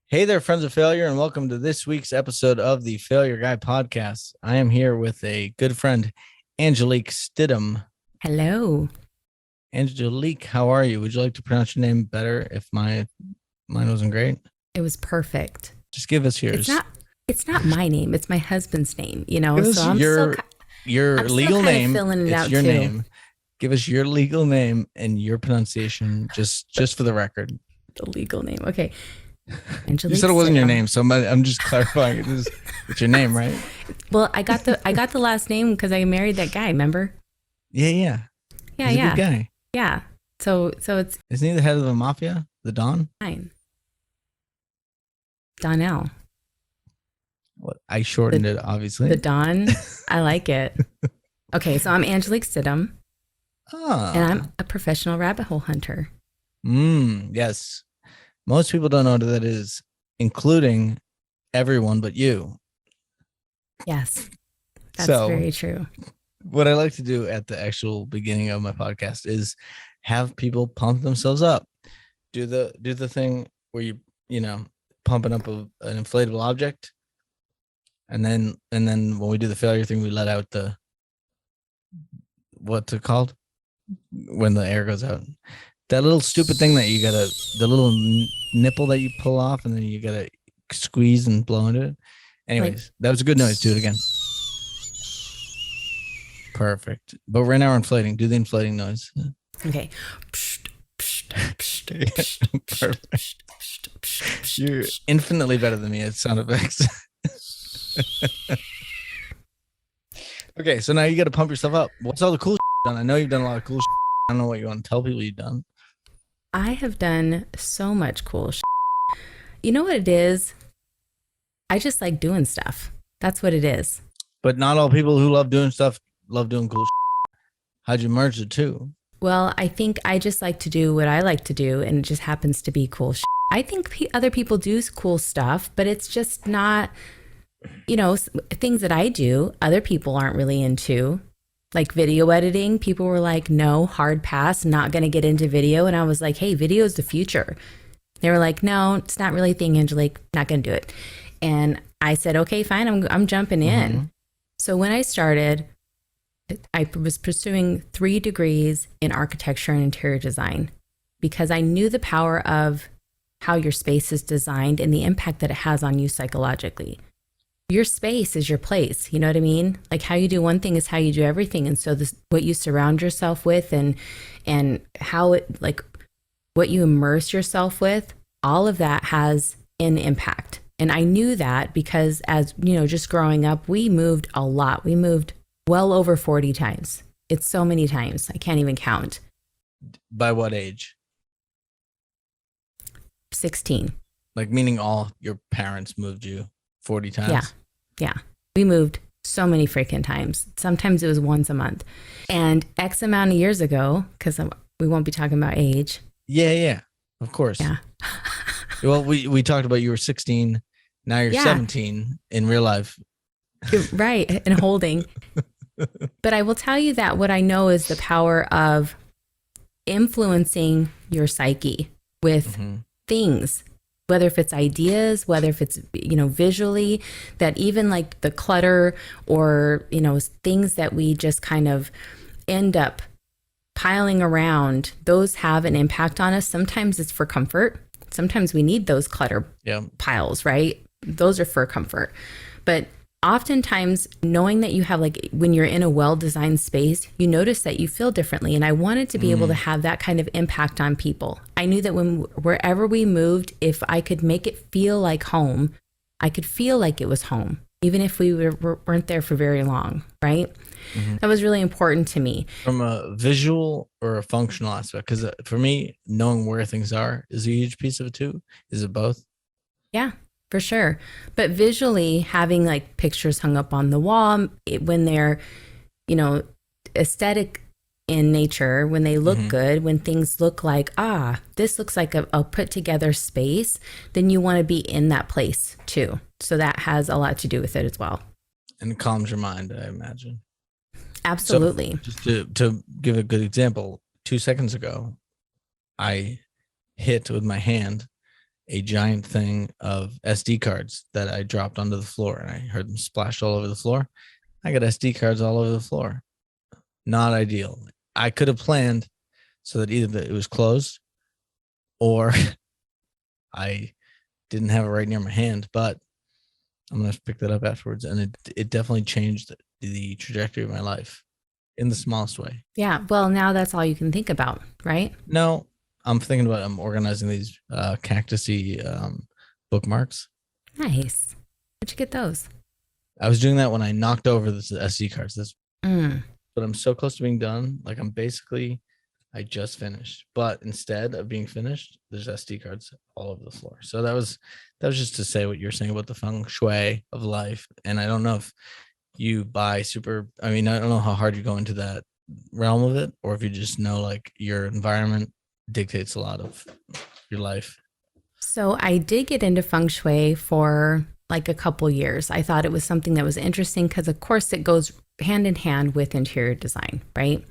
Hey there, friends of failure, and welcome to this week's episode of the Failure Guy podcast. I am here with a good friend, Angelique Stidhum. Hello. Angelique, how are you? Would you like to pronounce your name better if mine wasn't great? It was perfect. Just give us yours. It's not my name. It's my husband's name, Give us so I'm your I'm legal still name. filling it It's out your too. name. Give us your legal name and your pronunciation, just for the record. The legal name. Okay. Angelique you said it wasn't your name, so I'm just clarifying. It's your name, right? Well, I got the last name because I married that guy. Remember? Yeah. He's a good guy. Yeah. So it's isn't he the head of the mafia, the Don? Fine. Donnell. Well, I shortened it, obviously. The Don. I like it. Okay, so I'm Angelique Stidhum, and I'm a professional rabbit hole hunter. Yes. Most people don't know what that is, including everyone but you. Yes, that's very true. What I like to do at the actual beginning of my podcast is have people pump themselves up. Do the thing where you pumping up an inflatable object, and then when we do the failure thing, we let out what's it called when the air goes out. That little stupid thing that the little nipple that you pull off and then you gotta squeeze and blow into it. Anyways, that was a good noise. Do it again. Perfect. But right now we're inflating. Do the inflating noise. Okay. Perfect. You're infinitely better than me at sound effects. Okay, so now you got to pump yourself up. What's all the cool done? I know you've done a lot of cool I don't know what you want to tell people you've done. I have done so much cool shit. You know what it is? I just like doing stuff. That's what it is. But not all people who love doing stuff love doing cool shit. How'd you merge the two? Well, I think I just like to do what I like to do, and it just happens to be cool shit. I think other people do cool stuff, but it's just not, things that I do, other people aren't really into. Like video editing, people were like, no, hard pass, not going to get into video. And I was like, hey, video is the future. They were like, no, it's not really a thing, Angelique, not going to do it. And I said, okay, fine, I'm jumping in. Mm-hmm. So when I started, I was pursuing 3 degrees in architecture and interior design because I knew the power of how your space is designed and the impact that it has on you psychologically. Your space is your place. You know what I mean? Like how you do one thing is how you do everything. And so what you surround yourself with and how it, like what you immerse yourself with, all of that has an impact. And I knew that because as, just growing up, we moved a lot. We moved well over 40 times. It's so many times. I can't even count. By what age? 16. Like meaning all your parents moved you 40 times? Yeah. We moved so many freaking times. Sometimes it was once a month. And X amount of years ago, because we won't be talking about age. Yeah. Of course. Yeah. Well, we talked about you were 16. Now you're 17 in real life. Right. And holding. But I will tell you that what I know is the power of influencing your psyche with things. Whether if it's ideas, whether if it's, visually, that even like the clutter or, things that we just kind of end up piling around, those have an impact on us. Sometimes it's for comfort. Sometimes we need those clutter piles, right? Those are for comfort. But oftentimes knowing that you have like when you're in a well-designed space, you notice that you feel differently. And I wanted to be able to have that kind of impact on people. I knew that wherever we moved, if I could make it feel like home, I could feel like it was home, even if we weren't there for very long, right? Mm-hmm. That was really important to me. From a visual or a functional aspect, because for me, knowing where things are is a huge piece of it too. Is it both? Yeah. For sure. But visually having like pictures hung up on the wall when they're, aesthetic in nature, when they look good, when things look like, this looks like a put together space, then you want to be in that place too. So that has a lot to do with it as well. And it calms your mind, I imagine. Absolutely. So just to give a good example, 2 seconds ago, I hit with my hand a giant thing of SD cards that I dropped onto the floor, and I heard them splash all over the floor. I got SD cards all over the floor. Not ideal. I could have planned so that either it was closed or I didn't have it right near my hand, but I'm gonna have to pick that up afterwards. And it definitely changed the trajectory of my life in the smallest way. Yeah. Well, now that's all you can think about, right? No, I'm thinking about organizing these cactusy bookmarks. Nice. Where'd you get those? I was doing that when I knocked over the SD cards. Mm. But I'm so close to being done. Like I just finished. But instead of being finished, there's SD cards all over the floor. So that was just to say what you're saying about the feng shui of life. And I don't know if you buy I don't know how hard you go into that realm of it, or if you just know like your environment dictates a lot of your life. So I did get into feng shui for like a couple years. I thought it was something that was interesting because, of course, it goes hand in hand with interior design, right?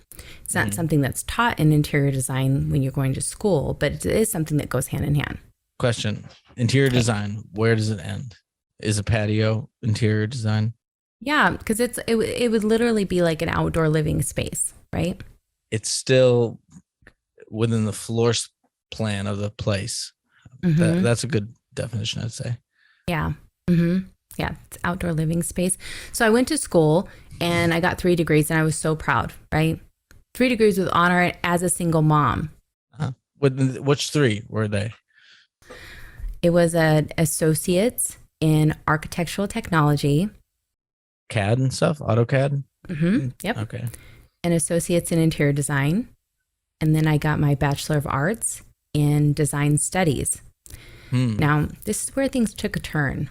It's not something that's taught in interior design when you're going to school, but it is something that goes hand in hand. Question: interior design, where does it end? Is a patio interior design? Yeah, because it would literally be like an outdoor living space, right? It's still within the floor plan of the place. That's a good definition, I'd say. Yeah. Yeah, it's outdoor living space. So I went to school and I got 3 degrees and I was so proud, right? 3 degrees with honor as a single mom. Which 3 were they? It was an associate's in architectural technology. CAD and stuff? AutoCAD? Yep. Okay. An associate's in interior design. And then I got my Bachelor of Arts in design studies. Now, this is where things took a turn.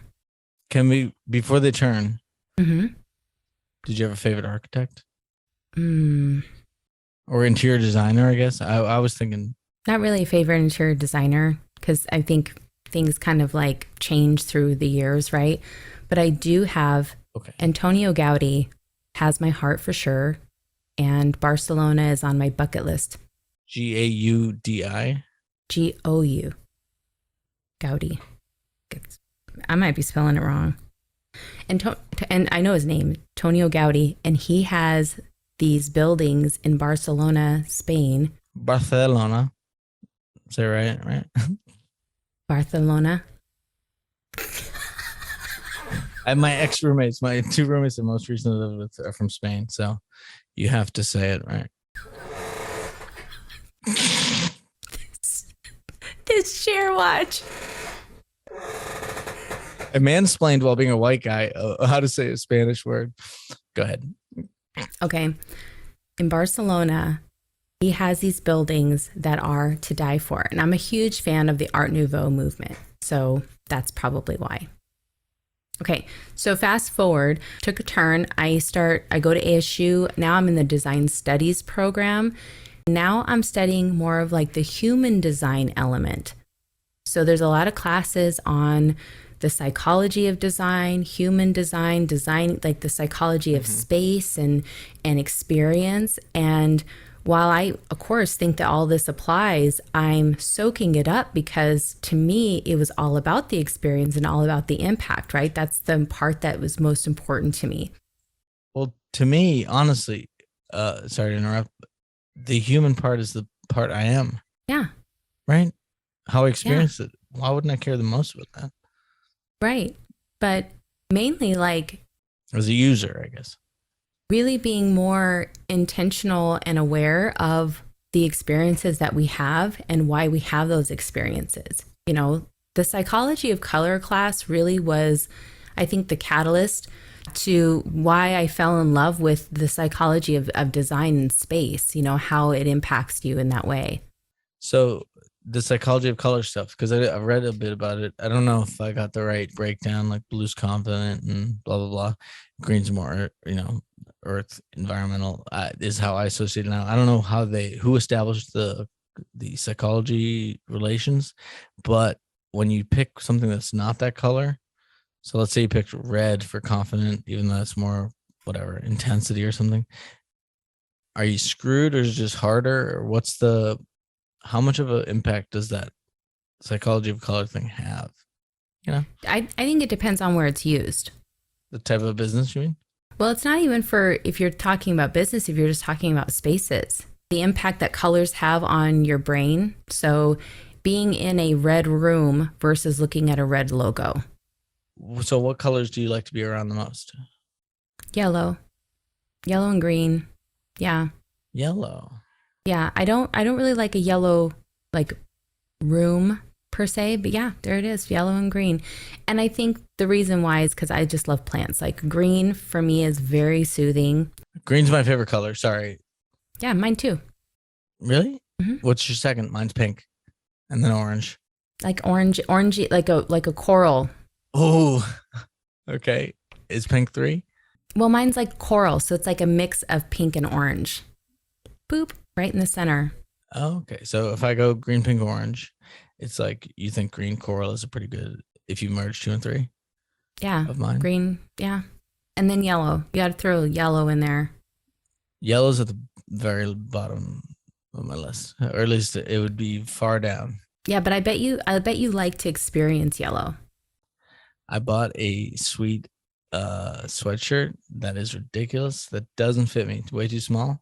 Can we, before they turn, did you have a favorite architect? Or interior designer, I guess? I was thinking. Not really a favorite interior designer because I think things kind of like change through the years, right? But I do have Antonio Gaudi has my heart for sure. And Barcelona is on my bucket list. Gaudi? Gou. Gaudi. I might be spelling it wrong. And I know his name, Antonio Gaudi, and he has these buildings in Barcelona, Spain. Barcelona. Is that right? Right. Barcelona. My 2 roommates that most recently lived with are from Spain, so you have to say it right. This share watch. I mansplained while being a white guy how to say a Spanish word. Go ahead. Okay. In Barcelona, he has these buildings that are to die for. And I'm a huge fan of the Art Nouveau movement. So that's probably why. Okay. So fast forward, took a turn. I go to ASU. Now I'm in the design studies program. Now I'm studying more of like the human design element. So there's a lot of classes on the psychology of design, human design, like the psychology of space and experience. And while I, of course, think that all this applies, I'm soaking it up because to me, it was all about the experience and all about the impact, right? That's the part that was most important to me. Well, to me, honestly, sorry to interrupt, the human part is the part I am. Yeah. Right? How I experience it. Why wouldn't I care the most about that? Right. But mainly like as a user, I guess. Really being more intentional and aware of the experiences that we have and why we have those experiences. You know, the psychology of color class really was, I think, the catalyst to why I fell in love with the psychology of design and space, you know, how it impacts you in that way. So the psychology of color stuff, because I read a bit about it. I don't know if I got the right breakdown, like blue's confident and blah, blah, blah. Green's more, earth environmental is how I associate it now. I don't know who established the psychology relations, but when you pick something that's not that color, so let's say you picked red for confident, even though that's more whatever intensity or something, are you screwed or is it just harder? Or how much of an impact does that psychology of color thing have? You know, I think it depends on where it's used. the type of business you mean? Well, it's not even for if you're talking about business, if you're just talking about spaces, the impact that colors have on your brain. So being in a red room versus looking at a red logo. So what colors do you like to be around the most? Yellow and green. Yeah. Yellow. Yeah. I don't really like a yellow like room per se, but yeah, there it is, yellow and green. And I think the reason why is because I just love plants. Like green for me is very soothing. Green's my favorite color. Sorry. Yeah, mine too. Really? Mhm. What's your second? Mine's pink, and then orange. Like orangey, like a coral. Oh, okay. Is pink 3? Well, mine's like coral, so it's like a mix of pink and orange. Boop, right in the center. Oh, okay. So if I go green, pink, orange, it's like you think green coral is a pretty good if you merge 2 and 3 Yeah, of mine. green, yeah. And then yellow. You got to throw yellow in there. Yellow's at the very bottom of my list, or at least it would be far down. Yeah, but I bet you like to experience yellow. I bought a sweet sweatshirt that is ridiculous. That doesn't fit me. It's way too small.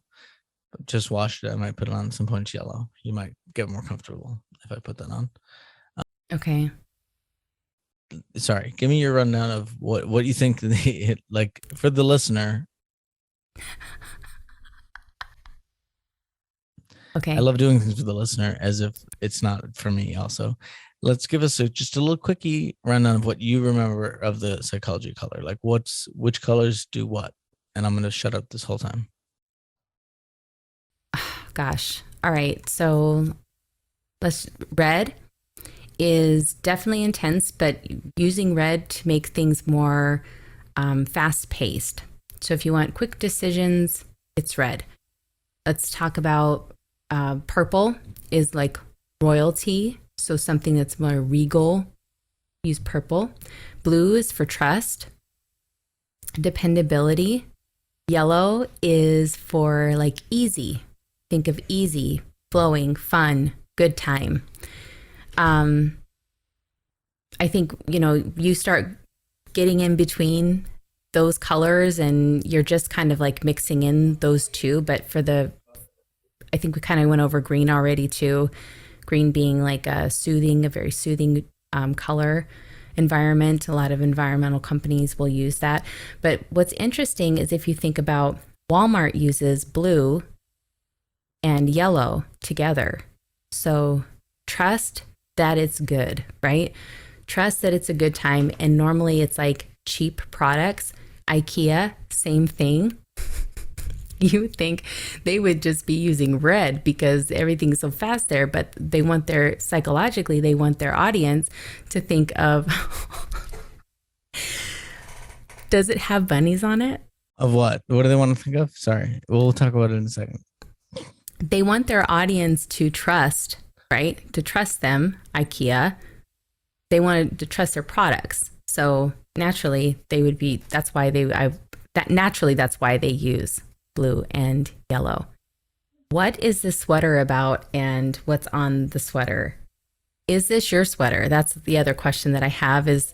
But just washed it. I might put it on at some point. It's yellow. You might get more comfortable if I put that on. Okay. Sorry, give me your rundown of what you think like for the listener. Okay. I love doing things for the listener as if it's not for me also. Let's give us just a little quickie rundown of what you remember of the psychology of color. Like which colors do what? And I'm going to shut up this whole time. Gosh. All right. So red is definitely intense, but using red to make things more fast paced. So if you want quick decisions, it's red. Let's talk about purple is like royalty. So something that's more regal, use purple. Blue is for trust, dependability. Yellow is for like easy. Think of easy, flowing, fun, good time. I think, you start getting in between those colors and you're just kind of like mixing in those two. But I think we kind of went over green already too. Green being like a very soothing color environment. A lot of environmental companies will use that. But what's interesting is if you think about Walmart uses blue and yellow together. So trust that it's good, right? Trust that it's a good time. And normally it's like cheap products. IKEA, same thing. You would think they would just be using red because everything's so fast there, but psychologically, they want their audience to think of, does it have bunnies on it? Of what? What do they want to think of? Sorry. We'll talk about it in a second. They want their audience to trust, right? To trust them, IKEA. They want to trust their products. So naturally, that's why they use blue and yellow. What is this sweater about and what's on the sweater? Is this your sweater? That's the other question that I have is.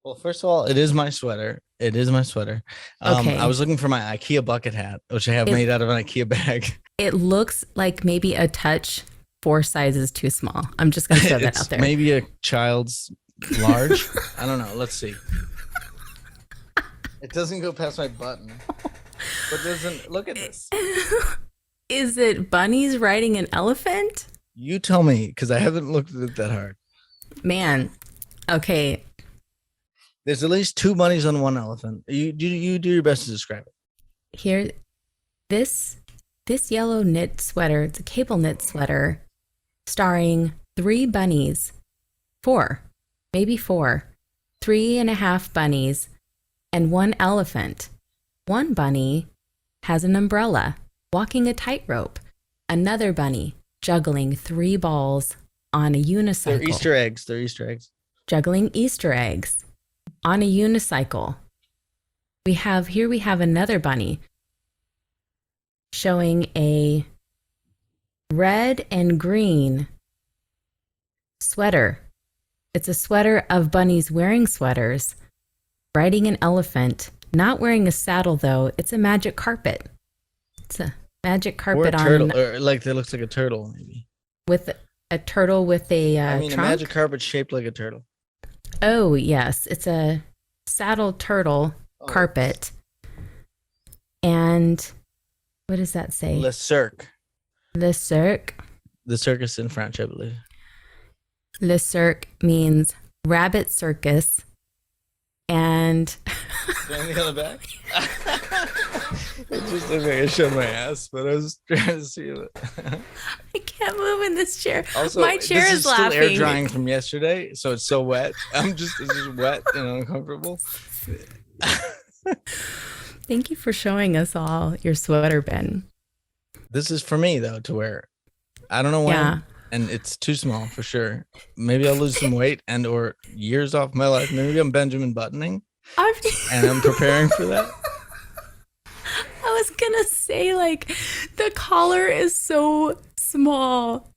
Well, first of all, it is my sweater. Okay. I was looking for my IKEA bucket hat, which I have made out of an IKEA bag. It looks like maybe a touch 4 sizes too small. I'm just going to throw that out there. Maybe a child's large. I don't know. Let's see. It doesn't go past my button. But look at this. Is it bunnies riding an elephant? You tell me, because I haven't looked at it that hard. Man, okay. There's at least 2 bunnies on 1 elephant. You do your best to describe it. Here, this yellow knit sweater, it's a cable knit sweater, starring 3 bunnies, 4, maybe 4, 3.5 bunnies, and 1 elephant. 1 bunny has an umbrella, walking a tightrope. Another bunny juggling 3 balls on a unicycle. They're Easter eggs. Juggling Easter eggs on a unicycle. We have another bunny showing a red and green Sweater. It's a sweater of bunnies wearing sweaters, riding an elephant, not wearing a saddle though. It's a magic carpet. It's a magic Or a carpet turtle, on or like that looks like a turtle, maybe. with a turtle with a I mean, a trunk. magic carpet shaped like a turtle. Oh yes, it's a saddle turtle Oh. carpet. And what does that say? Le Cirque. Le Cirque. The circus in French, I believe. Le Cirque means rabbit circus. And Anything on the back? It just looked like I showed my ass, but I was trying to see it. I can't move in this chair. Also, my chair this is still laughing. air drying from yesterday, so it's so wet. It's just wet and uncomfortable. Thank you for showing us all your sweater, Ben. This is for me though to wear. I don't know when, Yeah. and it's too small for sure. Maybe I'll lose some weight and or years off my life. Maybe I'm Benjamin Buttoning, and I'm preparing for that. I was gonna say, like, the collar is so small.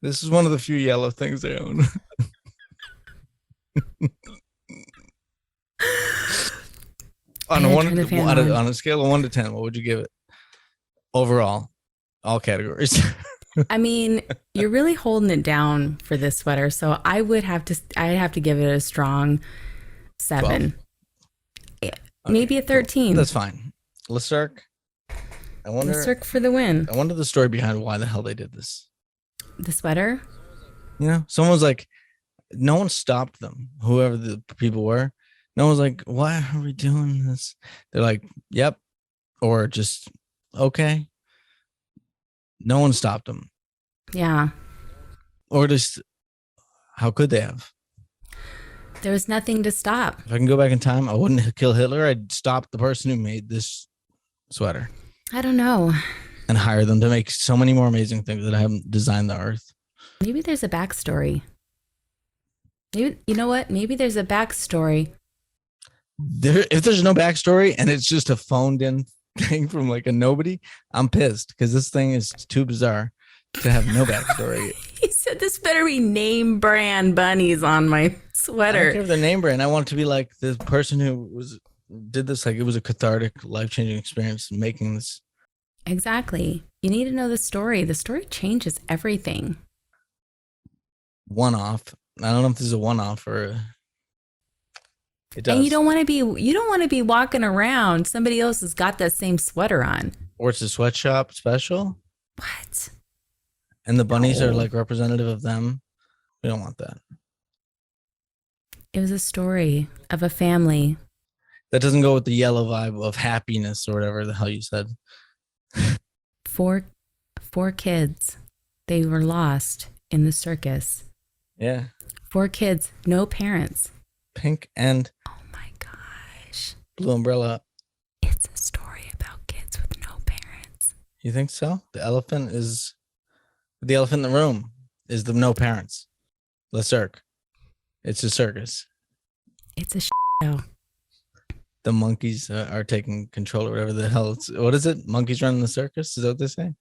This is one of the few yellow things I own. on a scale of 1 to 10, what would you give it overall, all categories? I mean, you're really holding it down for this sweater, so I'd have to give it a strong 7. 12. Maybe a 13. That's fine. Le Cirque. Le Cirque for the win. I wonder the story behind why the hell they did this. The sweater? You know, someone was like, no one stopped them, whoever the people were. No one's like, why are we doing this? They're like, yep. Or just, okay. No one stopped them. Yeah. Or just, how could they have? There was nothing to stop. If I can go back in time, I wouldn't kill Hitler. I'd stop the person who made this sweater. I don't know. And hire them to make so many more amazing things that I haven't designed the earth. Maybe there's a backstory. Maybe, you know what? Maybe there's a backstory. If there's no backstory and it's just a phoned in thing from like a nobody, I'm pissed because this thing is too bizarre to have no backstory. He said this better be name brand bunnies on my sweater. I don't care if they're name brand. I want it to be like the person who did this, like it was a cathartic, life-changing experience making this. Exactly. You need to know the story. The story changes everything. One-off. I don't know if this is a one-off or it does. And you don't want to be walking around. Somebody else has got that same sweater on. Or it's a sweatshop special. What? And the bunnies are like representative of them. We don't want that. It was a story of a family. That doesn't go with the yellow vibe of happiness or whatever the hell you said. 4 kids. They were lost in the circus. Yeah. 4 kids, no parents. Pink and oh my gosh, blue umbrella. It's a story about kids with no parents. You think so? The elephant in the room is the no parents. Le Cirque. It's a circus. It's a show. The monkeys are taking control or whatever the hell. What is it? Monkeys running the circus? Is that what they say?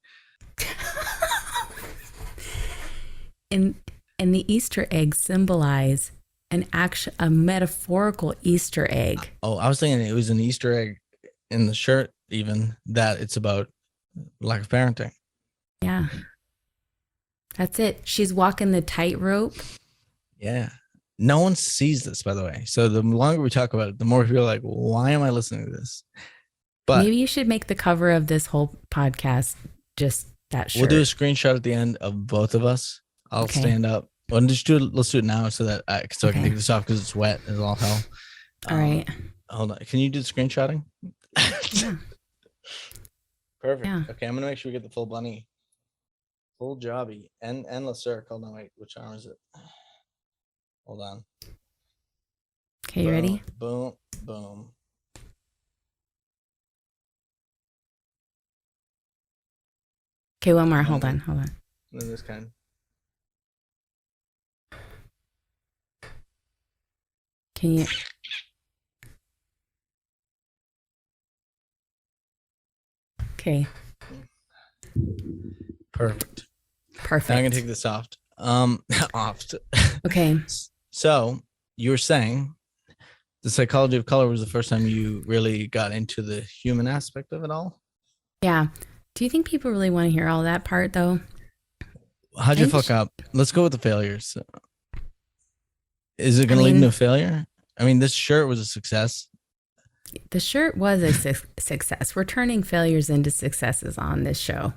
And the Easter eggs symbolize a metaphorical Easter egg. Oh, I was thinking it was an Easter egg in the shirt, even that it's about lack of parenting. Yeah. That's it. She's walking the tightrope. Yeah. No one sees this, by the way. So the longer we talk about it, the more people are like, why am I listening to this? But maybe you should make the cover of this whole podcast just that shirt. We'll do a screenshot at the end of both of us. I'll stand up. Well, let's do it now so that I can take this off because it's wet as all hell. All right. Hold on. Can you do the screenshotting? Yeah. Perfect. Yeah. Okay, I'm gonna make sure we get the full bunny, full jobby, and Le Cirque. Hold on, wait. Which arm is it? Hold on. Okay, you ready? Boom, boom. Okay, one more. Hold on. And then this kind. Can you? Okay. Perfect. Now I'm gonna Perfect. take this off. Off. Okay. So you were saying the psychology of color was the first time you really got into the human aspect of it all. Yeah. Do you think people really want to hear all that part though? How'd I you think fuck up? Let's go with the failures. Is it I gonna lead into mean, a failure? I mean, this shirt was a success. the shirt was a success. We're turning failures into successes on this show.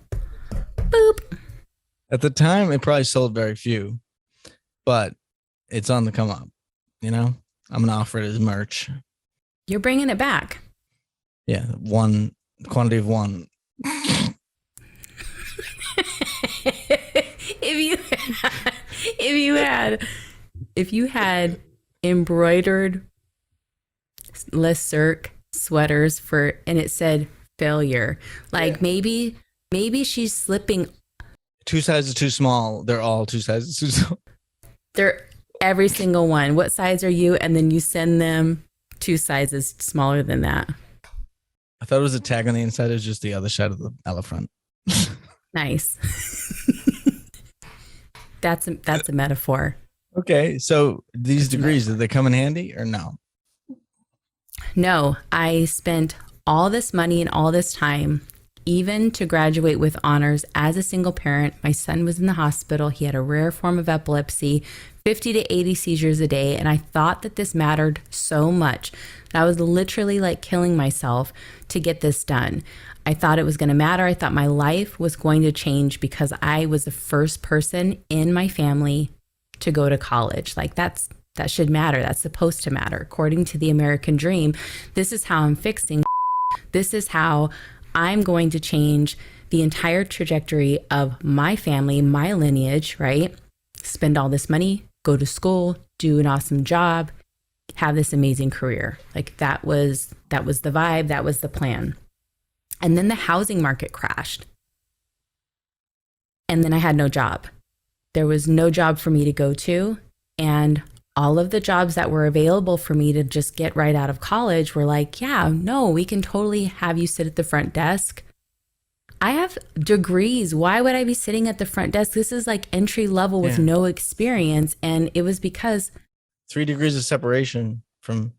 Boop. At the time, it probably sold very few, but it's on the come up. You know, I'm gonna offer it as merch. You're bringing it back. Yeah, one quantity of one. if you had, if you had if you had embroidered Les Cirque sweaters for and it said failure, like maybe she's slipping. Two sizes too small. They're all two sizes too small. They're every single one. What size are you? And then you send them 2 sizes smaller than that. I thought it was a tag on the inside. It was just the other side of the elephant. Nice. That's a metaphor. Okay, so these degrees, did they come in handy or no? No, I spent all this money and all this time, even to graduate with honors as a single parent. My son was in the hospital. He had a rare form of epilepsy, 50 to 80 seizures a day. And I thought that this mattered so much that I was literally like killing myself to get this done. I thought it was going to matter. I thought my life was going to change because I was the first person in my family to go to college. Like that should matter. That's supposed to matter. According to the American dream, this is how I'm fixing. This is how I'm going to change the entire trajectory of my family, my lineage, right? Spend all this money, go to school, do an awesome job, have this amazing career. Like that was the vibe, that was the plan. And then the housing market crashed. And then I had no job. There was no job for me to go to. And all of the jobs that were available for me to just get right out of college were like, yeah, no, we can totally have you sit at the front desk. I have degrees. Why would I be sitting at the front desk? This is like entry level with no experience. And it was because 3 degrees of separation from.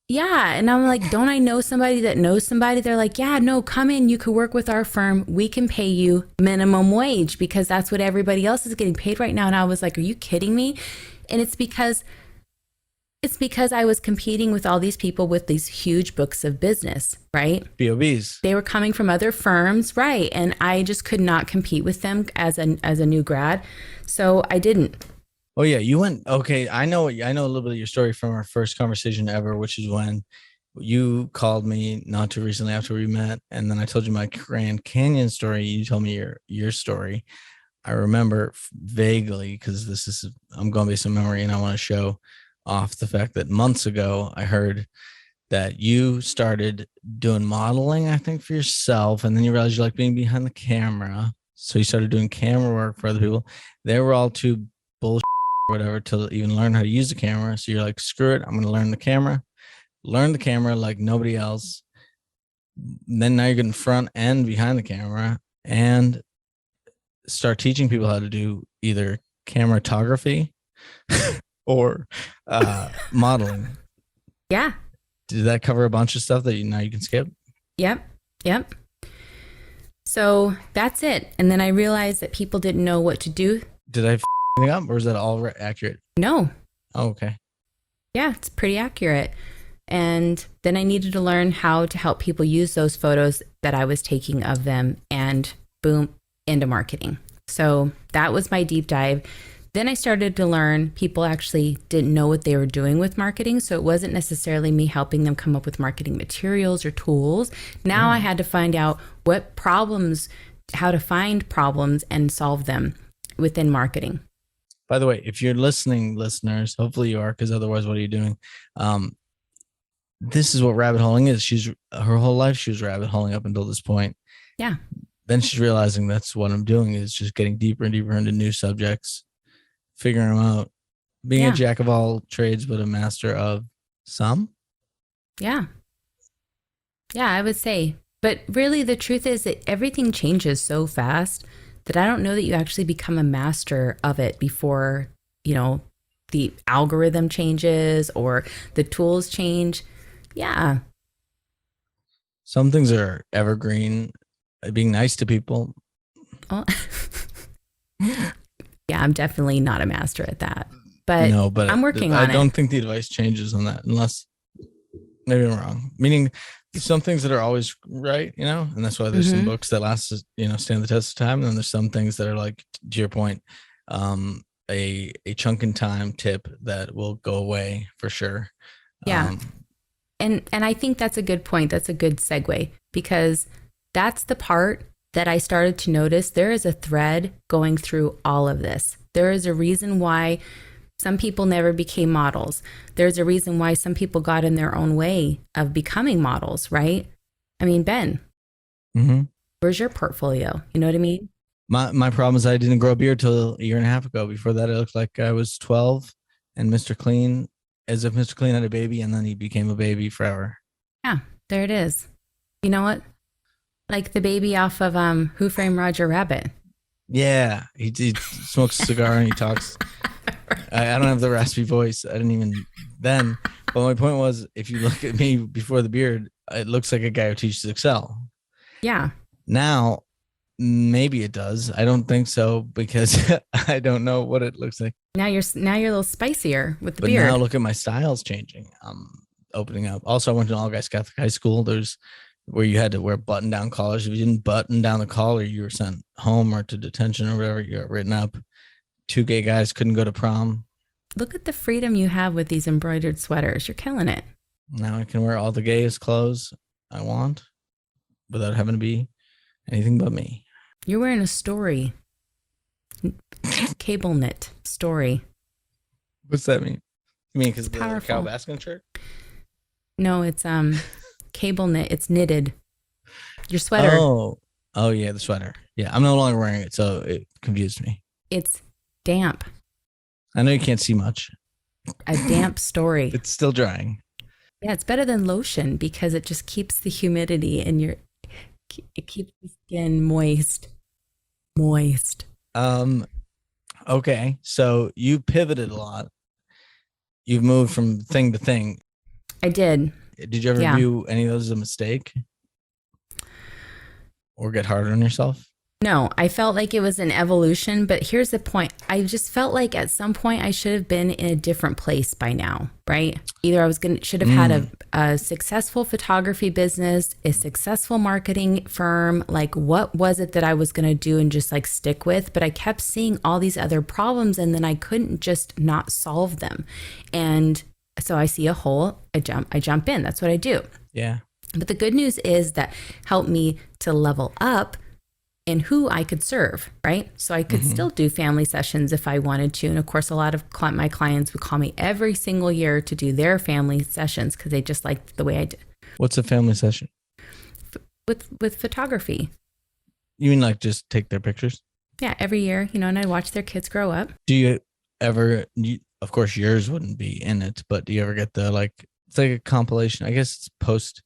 yeah. And I'm like, don't I know somebody that knows somebody? They're like, yeah, no, come in. You could work with our firm. We can pay you minimum wage because that's what everybody else is getting paid right now. And I was like, are you kidding me? And it's because I was competing with all these people with these huge books of business, right? BOBs. They were coming from other firms, right? And I just could not compete with them as a new grad. So I didn't. Oh yeah, you went. Okay, I know a little bit of your story from our first conversation ever, which is when you called me not too recently after we met, and then I told you my Grand Canyon story. You told me your story. I remember vaguely because I'm going based on memory, and I want to show off the fact that months ago I heard that you started doing modeling, I think, for yourself, and then you realized you like being behind the camera, so you started doing camera work for other people. They were all too bullshit or whatever to even learn how to use the camera. So you're like, screw it, I'm going to learn the camera like nobody else. And then now you're getting front and behind the camera and start teaching people how to do either cameratography or modeling. Yeah. Did that cover a bunch of stuff that now you can skip? Yep. So that's it. And then I realized that people didn't know what to do. Did I f anything up or is that all accurate? No. Oh, okay. Yeah, it's pretty accurate. And then I needed to learn how to help people use those photos that I was taking of them and boom, into marketing. So that was my deep dive. Then I started to learn people actually didn't know what they were doing with marketing. So it wasn't necessarily me helping them come up with marketing materials or tools. Now I had to find out how to find problems and solve them within marketing. By the way, if you're listening, listeners, hopefully you are, because otherwise, what are you doing? This is what rabbit holing is. Her whole life, she was rabbit holing up until this point. Yeah. Then she's realizing that's what I'm doing is just getting deeper and deeper into new subjects, figuring them out, being a jack of all trades, but a master of some. Yeah, I would say. But really, the truth is that everything changes so fast that I don't know that you actually become a master of it before, the algorithm changes or the tools change. Yeah. Some things are evergreen. Being nice to people. Well, yeah, I'm definitely not a master at that, but No, but I'm working I on don't it. think the advice changes on that unless maybe I'm wrong. Meaning there's some things that are always right, and that's why there's some Hmm. books that last, stand the test of time. And then there's some things that are like, to your point, a chunk in time tip that will go away for sure. Yeah. Um, And I think that's a good point. That's a good segue because that's the part that I started to notice. There is a thread going through all of this. There is a reason why some people never became models. There's a reason why some people got in their own way of becoming models, right? I mean, Ben, mhm. where's your portfolio? You know what I mean? My problem is I didn't grow a beard till a year and a half ago. Before that, it looked like I was 12 and Mr. Clean, as if Mr. Clean had a baby, and then he became a baby forever. Yeah, there it is. You know what? Like the baby off of Who Framed Roger Rabbit. Yeah, he smokes a cigar and he talks. I don't have the raspy voice. I didn't even then. But my point was, if you look at me before the beard, it looks like a guy who teaches Excel. Yeah. Now, maybe it does. I don't think so because I don't know what it looks like. Now you're a little spicier with the But now beard. look at my styles changing. Opening up. Also, I went to an all guys Catholic high school. There's where you had to wear button down collars. If you didn't button down the collar, you were sent home or to detention or whatever. You got written up. Two gay guys couldn't go to prom. Look at the freedom you have with these embroidered sweaters. You're killing it. Now I can wear all the gayest clothes I want without having to be anything but me. You're wearing a story, cable knit story. What's that mean? You mean because It's the powerful. Cal Baskin shirt? No, it's cable knit. It's knitted. Your sweater. Oh yeah, the sweater. Yeah, I'm no longer wearing it, so it confused me. It's damp. I know you can't see much. A damp story. It's still drying. Yeah, it's better than lotion because it just keeps the humidity in it keeps the skin moist. Moist. Okay, so you pivoted a lot. You've moved from thing to thing. I did. Did you ever Yeah. view any of those as a mistake or get hard on yourself? No, I felt like it was an evolution, but here's the point. I just felt like at some point I should have been in a different place by now, right? Either I should have had a successful photography business, a successful marketing firm. Like, what was it that I was going to do and just like stick with? But I kept seeing all these other problems and then I couldn't just not solve them. And so I see a hole, I jump in. That's what I do. Yeah. But the good news is that helped me to level up and who I could serve, right? So I could still do family sessions if I wanted to. And of course, a lot of my clients would call me every single year to do their family sessions because they just liked the way I did. What's a family session? With photography. You mean like just take their pictures? Yeah, every year, and I watch their kids grow up. Do you ever, of course, yours wouldn't be in it, but do you ever get it's like a compilation? I guess it's post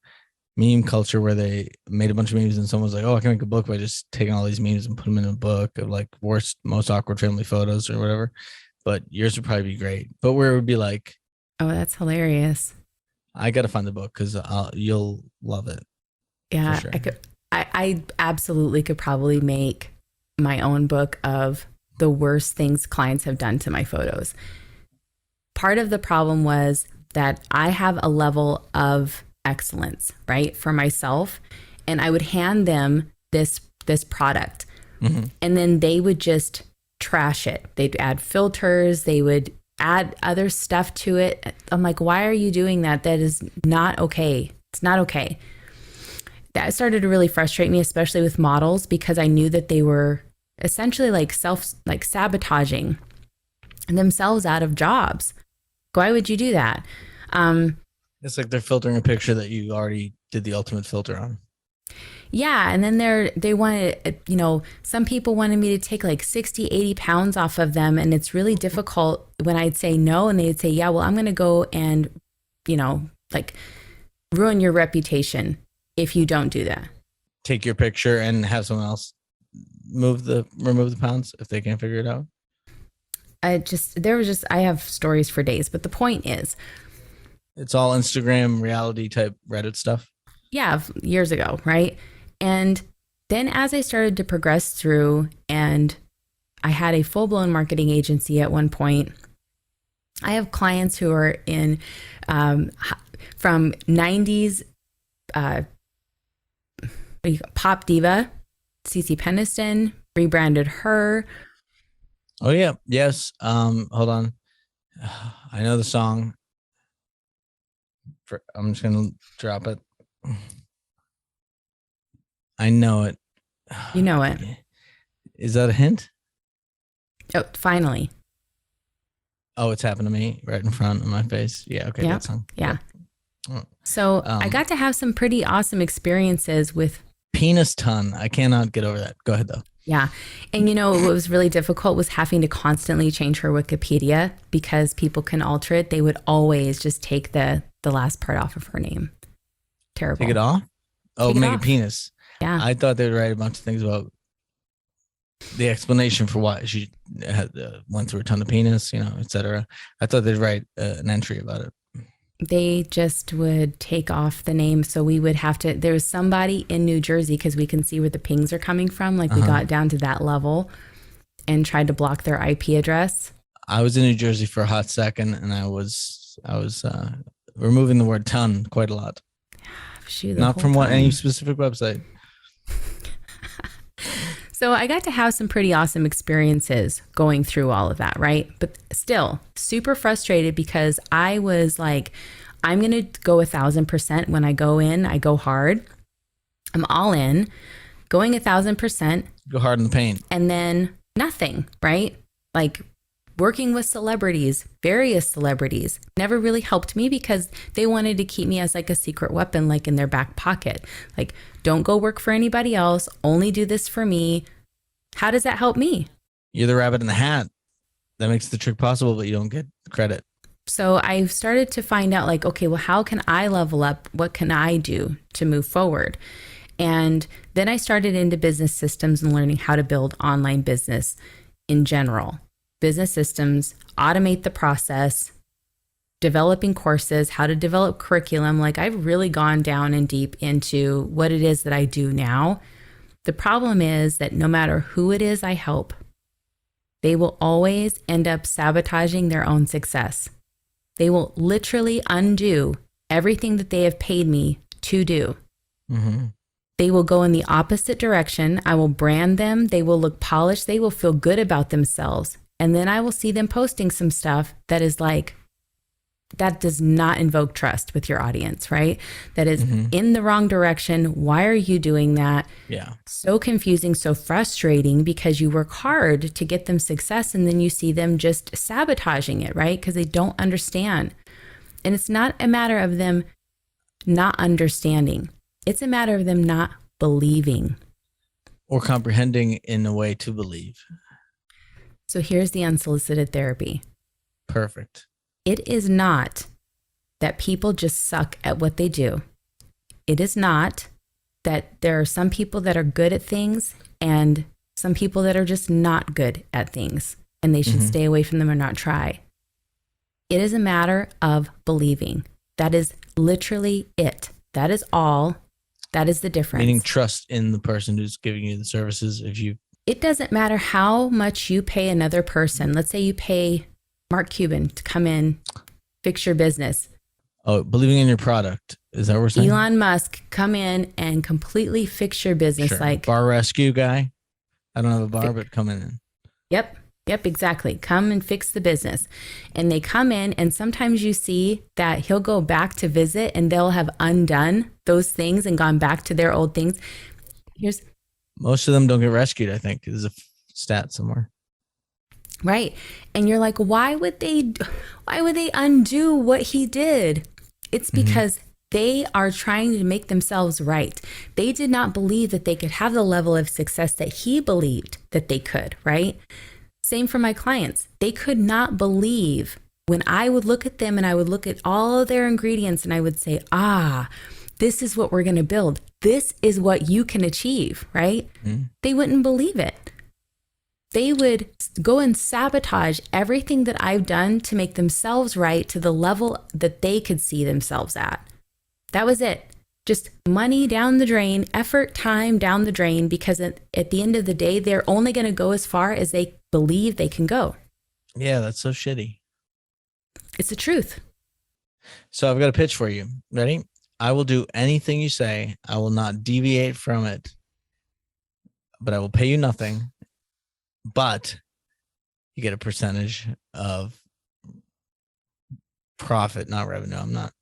meme culture where they made a bunch of memes and someone's like, oh, I can make a book by just taking all these memes and put them in a book of like worst, most awkward family photos or whatever. But yours would probably be great. But where it would be like, oh, that's hilarious. I got to find the book because you'll love it. Yeah, sure. I absolutely could probably make my own book of the worst things clients have done to my photos. Part of the problem was that I have a level of excellence, right, for myself, and I would hand them this product, and then they would just trash it. They'd add filters, they would add other stuff to it. I'm like, why are you doing that? That is not okay. It's not okay. That started to really frustrate me, especially with models, because I knew that they were essentially like sabotaging themselves out of jobs. Why would you do that? It's like they're filtering a picture that you already did the ultimate filter on. Yeah. And then they wanted, some people wanted me to take like 60, 80 pounds off of them. And it's really difficult when I'd say no. And they'd say, yeah, well, I'm going to go and, like ruin your reputation if you don't do that. Take your picture and have someone else remove the pounds if they can't figure it out? I have stories for days, but the point is, It's all Instagram reality type Reddit stuff. yeah, years ago, right? And then as I started to progress through, and I had a full blown marketing agency at one point. I have clients who are in from 90s pop diva, Cece Peniston, rebranded her. Oh yeah, yes. Hold on. I know the song. I'm just gonna drop it. I know it. You know it. Is that a hint? Oh, finally. Oh, it's happened to me right in front of my face. Yeah. Okay. Yeah. That song. Yeah. Yep. So I got to have some pretty awesome experiences with Penis ton. I cannot get over that. Go ahead though. Yeah. And what was really difficult was having to constantly change her Wikipedia because people can alter it. They would always just take the last part off of her name. Terrible. Take it off? Oh, make it penis. Yeah. I thought they would write a bunch of things about the explanation for why she had went through a ton of penis, etc. I thought they'd write an entry about it. They just would take off the name. So we would have to, there was somebody in New Jersey, because we can see where the pings are coming from. Like we got down to that level and tried to block their IP address. I was in New Jersey for a hot second, and I was removing the word ton quite a lot. Not from any specific website. So I got to have some pretty awesome experiences going through all of that, right? But still super frustrated because I was like, I'm going to go 1,000%. When I go in, I go hard. I'm all in, going 1,000%. Go hard in the paint. And then nothing, right? Like working with celebrities, various celebrities, never really helped me because they wanted to keep me as like a secret weapon, like in their back pocket. Like, don't go work for anybody else, only do this for me. How does that help me? You're the rabbit in the hat. That makes the trick possible, but you don't get credit. So I started to find out like, okay, well, how can I level up? What can I do to move forward? And then I started into business systems and learning how to build online business in general. Business systems, automate the process, developing courses, how to develop curriculum. Like I've really gone down and deep into what it is that I do now. The problem is that no matter who it is I help, they will always end up sabotaging their own success. They will literally undo everything that they have paid me to do. Mm-hmm. They will go in the opposite direction. I will brand them. They will look polished. They will feel good about themselves. And then I will see them posting some stuff that is like, that does not invoke trust with your audience, right? That is in the wrong direction. Why are you doing that? Yeah. So confusing, so frustrating because you work hard to get them success and then you see them just sabotaging it, right? Because they don't understand. And it's not a matter of them not understanding. It's a matter of them not believing. Or comprehending in a way to believe. So here's the unsolicited therapy. Perfect. It is not that people just suck at what they do. It is not that there are some people that are good at things and some people that are just not good at things and they should stay away from them or not try. It is a matter of believing. That is literally it. That is all. That is the difference. Meaning trust in the person who's giving you the services. It doesn't matter how much you pay another person. Let's say you pay Mark Cuban to come in, fix your business. Oh, believing in your product. Is that what we're saying? Elon Musk, come in and completely fix your business. Sure. Like bar rescue guy. I don't have a bar, but come in. Yep, exactly. Come and fix the business. And they come in and sometimes you see that he'll go back to visit and they'll have undone those things and gone back to their old things. Most of them don't get rescued, I think. There's a stat somewhere. Right. And you're like, why would they undo what he did? It's because they are trying to make themselves right. They did not believe that they could have the level of success that he believed that they could, right? Same for my clients. They could not believe when I would look at them and I would look at all of their ingredients and I would say, this is what we're going to build. this is what you can achieve, right? They wouldn't believe it. They would go and sabotage everything that I've done to make themselves right to the level that they could see themselves at. That was it. Just money down the drain, effort, time down the drain, because at the end of the day, they're only going to go as far as they believe they can go. Yeah, that's so shitty. It's the truth. So I've got a pitch for you. Ready? I will do anything you say. I will not deviate from it, but I will pay you nothing. But you get a percentage of profit, not revenue. I'm not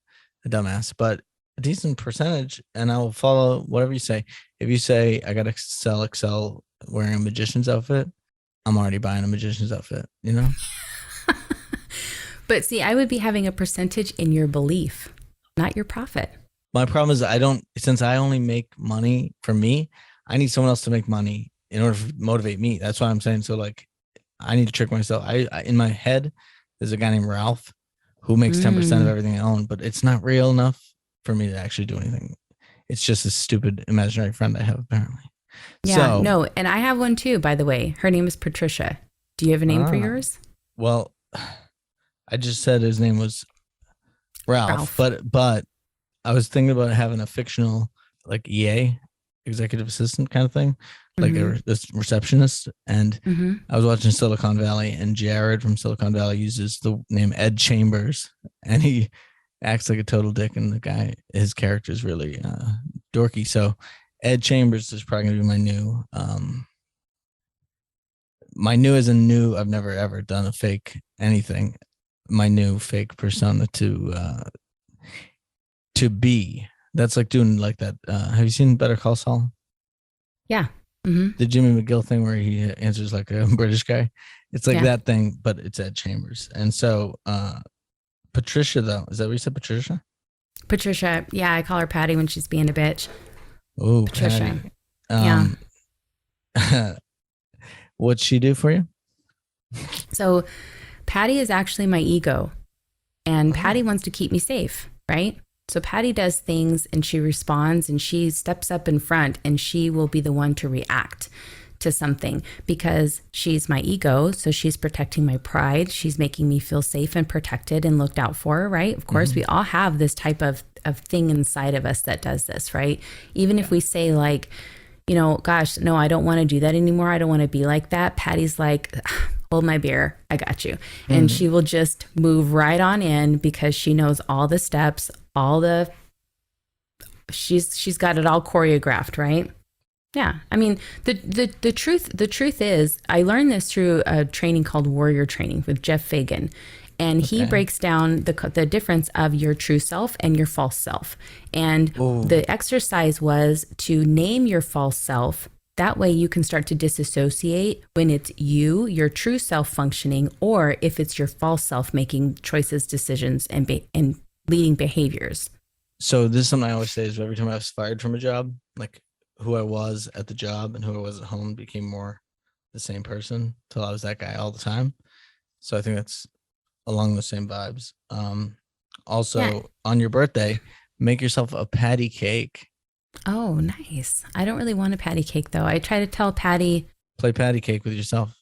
a dumbass, but a decent percentage, and I will follow whatever you say. If you say I gotta sell Excel wearing a magician's outfit, I'm already buying a magician's outfit, you know? But see, I would be having a percentage in your belief, not your profit. My problem is since I only make money for me, I need someone else to make money in order to motivate me. That's why I'm saying, so like, I need to trick myself. I in my head, there's a guy named Ralph who makes 10% of everything I own, but it's not real enough for me to actually do anything. It's just a stupid imaginary friend I have, apparently. Yeah, no, and I have one too, by the way. Her name is Patricia. Do you have a name for yours? Well, I just said his name was Ralph. But I was thinking about having a fictional, like, EA, executive assistant kind of thing, like a receptionist. And I was watching Silicon Valley, and Jared from Silicon Valley uses the name Ed Chambers, and he acts like a total dick, and his character is really dorky. So Ed Chambers is probably gonna be my new as in new. I've never ever done a fake anything. My new fake persona to be. That's like doing like that. Have you seen Better Call Saul? Yeah. The Jimmy McGill thing where he answers like a British guy. It's like that thing, but it's Ed Chambers. And so Patricia, though, is that what you said, Patricia? Patricia. Yeah, I call her Patty when she's being a bitch. Oh, Patricia. Yeah. What'd she do for you? So Patty is actually my ego, and Patty wants to keep me safe, right? So Patty does things and she responds and she steps up in front, and she will be the one to react to something because she's my ego. So she's protecting my pride. She's making me feel safe and protected and looked out for, right? Of course, we all have this type of thing inside of us that does this, right? Even if we say like, you know, gosh, no, I don't want to do that anymore. I don't want to be like that. Patty's like, hold my beer. I got you. And she will just move right on in because she knows all the steps, she's got it all choreographed, right? Yeah. I mean, the truth is, I learned this through a training called Warrior Training with Jeff Fagan. And he breaks down the difference of your true self and your false self. And the exercise was to name your false self. That way you can start to disassociate when it's your true self functioning, or if it's your false self making choices, decisions, and leading behaviors. So this is something I always say is every time I was fired from a job, like who I was at the job and who I was at home became more the same person till I was that guy all the time. So I think that's along the same vibes. Also, on your birthday, make yourself a patty cake. Oh, nice. I don't really want a patty cake, though. I try to tell Patty... Play patty cake with yourself.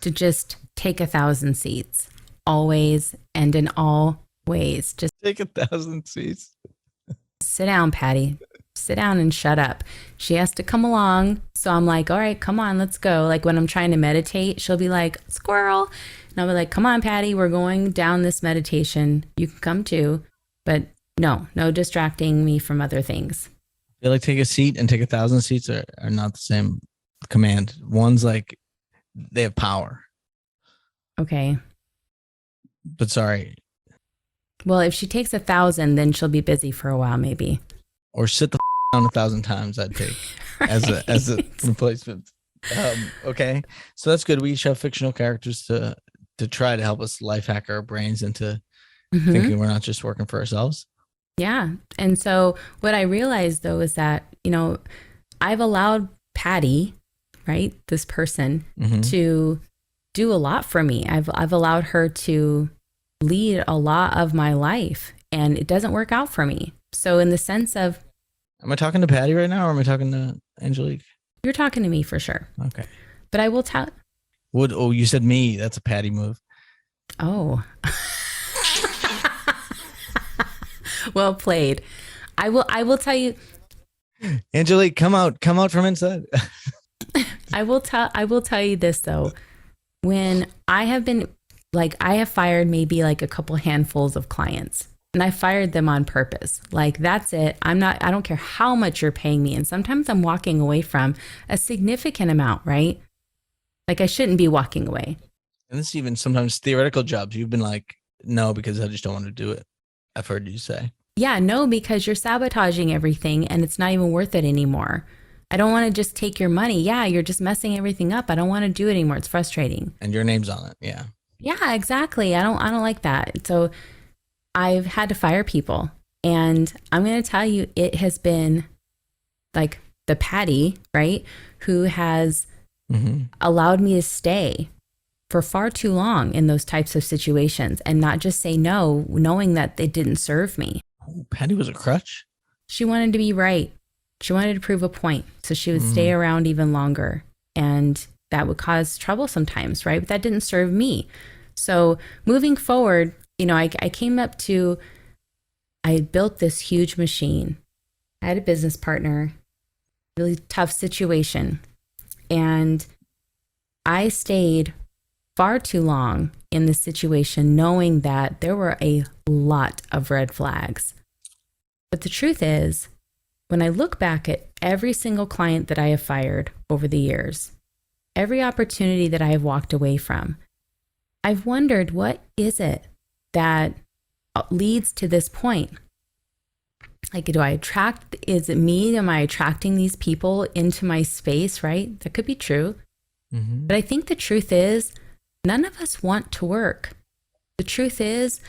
to just take 1,000 seats. Always and in all ways. Just take 1,000 seats. Sit down, Patty. Sit down and shut up. She has to come along. So I'm like, all right, come on, let's go. Like when I'm trying to meditate, she'll be like, squirrel. And I'll be like, come on, Patty, we're going down this meditation. You can come too. But no distracting me from other things. I feel like take a seat and take 1,000 seats are not the same command. One's like, they have power. Okay. But sorry. Well, if she takes 1,000, then she'll be busy for a while, maybe. Or sit the down 1,000 times, I'd take right. as a replacement. Okay, so that's good. We each have fictional characters to try to help us life hack our brains into thinking we're not just working for ourselves. Yeah, and so what I realized though is that I've allowed Patty, right, this person, to do a lot for me. I've allowed her to lead a lot of my life, and it doesn't work out for me. So in the sense of Am I talking to Patty right now, or am I talking to Angelique? You're talking to me for sure. Okay. But I will tell. Oh, you said me. That's a Patty move. Oh, well played. I will tell you. Angelique, come out from inside. I will tell you this though. When I have been like, I have fired maybe like a couple handfuls of clients, and I fired them on purpose. Like, that's it. I don't care how much you're paying me. And sometimes I'm walking away from a significant amount, right? Like, I shouldn't be walking away. And this is even sometimes theoretical jobs. You've been like, no, because I just don't want to do it. I've heard you say. Yeah, no, because you're sabotaging everything and it's not even worth it anymore. I don't want to just take your money. Yeah, you're just messing everything up. I don't want to do it anymore. It's frustrating. And your name's on it. Yeah. Yeah, exactly. I don't like that. So I've had to fire people. And I'm going to tell you, it has been like the Patty, right, who has allowed me to stay for far too long in those types of situations and not just say no, knowing that it didn't serve me. Oh, Patty was a crutch. She wanted to be right. She wanted to prove a point. So she would stay around even longer. And that would cause trouble sometimes, right? But that didn't serve me. So moving forward, you know, I came up to, I had built this huge machine. I had a business partner, really tough situation. And I stayed far too long in this situation, knowing that there were a lot of red flags. But the truth is, when I look back at every single client that I have fired over the years, every opportunity that I have walked away from, I've wondered, what is it that leads to this point? Like, do I attract, is it me? Am I attracting these people into my space, right? That could be true. But I think the truth is, none of us want to work. The truth is,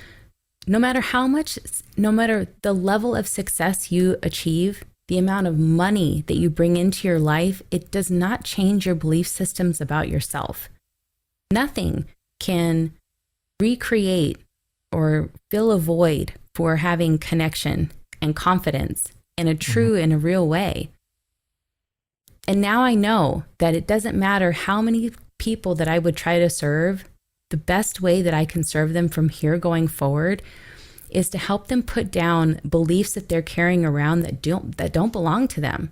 no matter the level of success you achieve, the amount of money that you bring into your life, it does not change your belief systems about yourself. Nothing can recreate or fill a void for having connection and confidence in a true and a real way. And now I know that it doesn't matter how many people that I would try to serve, the best way that I can serve them from here going forward is to help them put down beliefs that they're carrying around that don't belong to them.